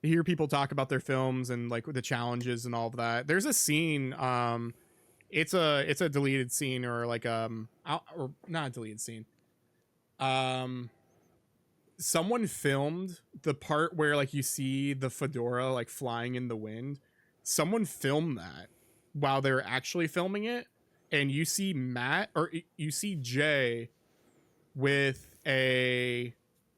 hear people talk about their films and like the challenges and all of that. There's a scene it's a deleted scene, or like or not a deleted scene. Someone filmed the part where like you see the fedora like flying in the wind. Someone filmed that while they're actually filming it, and you see Matt, or you see Jay with a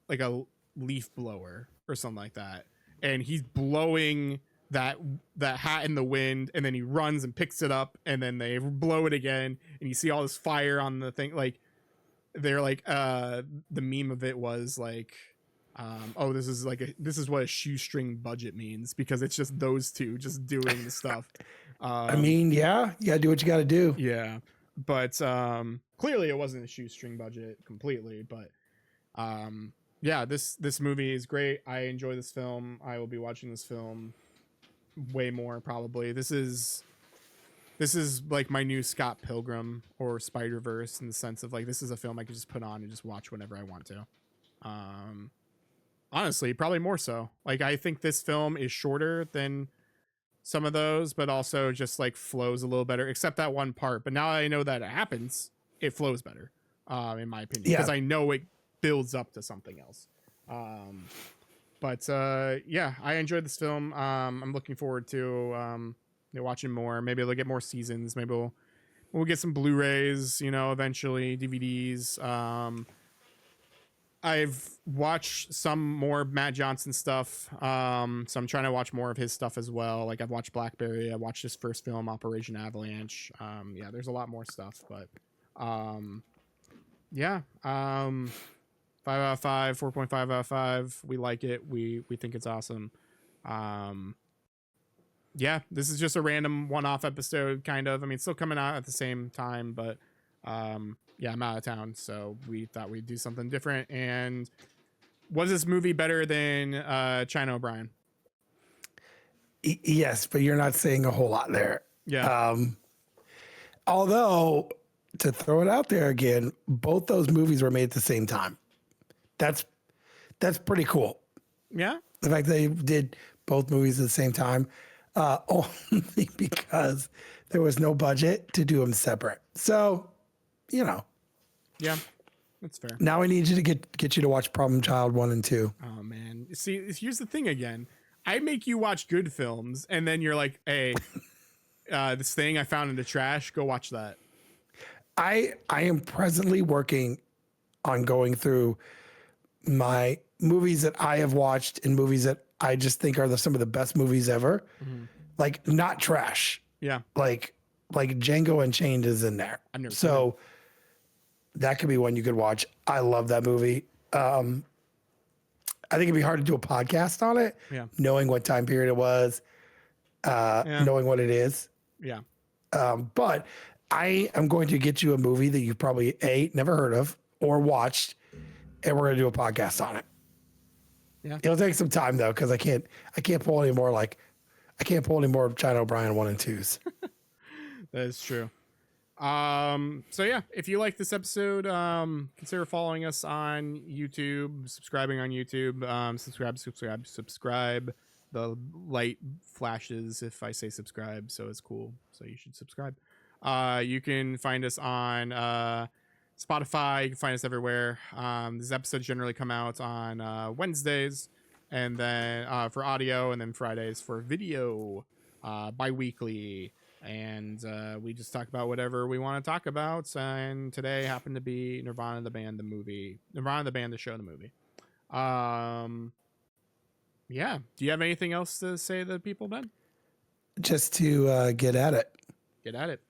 like a leaf blower or something like that, and he's blowing that hat in the wind, and then he runs and picks it up, and then they blow it again, and you see all this fire on the thing. Like, they're like, the meme of it was like, oh, this is what a shoestring budget means, because it's just those two just doing the stuff. I mean, yeah, you gotta do what you gotta do. Yeah, but clearly it wasn't a shoestring budget completely. But yeah, this movie is great. I enjoy this film. I will be watching this film way more probably. This is like my new Scott Pilgrim or Spider-Verse, in the sense of like, this is a film I could just put on and just watch whenever I want to. Honestly, probably more so. Like, I think this film is shorter than some of those, but also just like flows a little better, except that one part. But now I know that it happens, it flows better, in my opinion, because I know it builds up to something else. But yeah, I enjoyed this film. I'm looking forward to watching more. Maybe they'll get more seasons. Maybe we'll get some Blu-rays, eventually DVDs. I've watched some more Matt Johnson stuff, so I'm trying to watch more of his stuff as well. Like, I've watched Blackberry, I watched his first film, Operation Avalanche. Yeah, there's a lot more stuff, but yeah, 5 out of 5, 4.5 out of 5. We like it. We think it's awesome. Yeah, this is just a random one-off episode, kind of. I mean, it's still coming out at the same time, but yeah, I'm out of town, so we thought we'd do something different. And was this movie better than China O'Brien? Yes, but you're not saying a whole lot there. Yeah. Although, to throw it out there again, both those movies were made at the same time. That's pretty cool. Yeah. The fact they did both movies at the same time, only because there was no budget to do them separate. So, Yeah, that's fair. Now I need you to get you to watch Problem Child 1 and 2. Oh man, see, here's the thing again. I make you watch good films, and then you're like, "Hey, this thing I found in the trash, go watch that." I am presently working on going through my movies that I have watched and movies that I just think are some of the best movies ever. Mm-hmm. Like, not trash. Yeah. Like Django Unchained is in there. I've never seen it. That could be one you could watch. I love that movie. I think it'd be hard to do a podcast on it, knowing what time period it was, knowing what it is. Yeah. But I am going to get you a movie that you probably never heard of or watched, and we're going to do a podcast on it. Yeah. It'll take some time though, because I can't pull any more of China O'Brien 1 and 2s. That is true. So yeah, if you like this episode, consider following us on YouTube, subscribing on YouTube, subscribe. The light flashes if I say subscribe, so it's cool. So you should subscribe. You can find us on Spotify. You can find us everywhere. This episodes generally come out on Wednesdays, and then for audio, and then Fridays for video, bi-weekly. And we just talk about whatever we want to talk about. And today happened to be Nirvana the band, the movie. Nirvana the band, the show, the movie. Yeah. Do you have anything else to say to the people, Ben? Just to get at it. Get at it.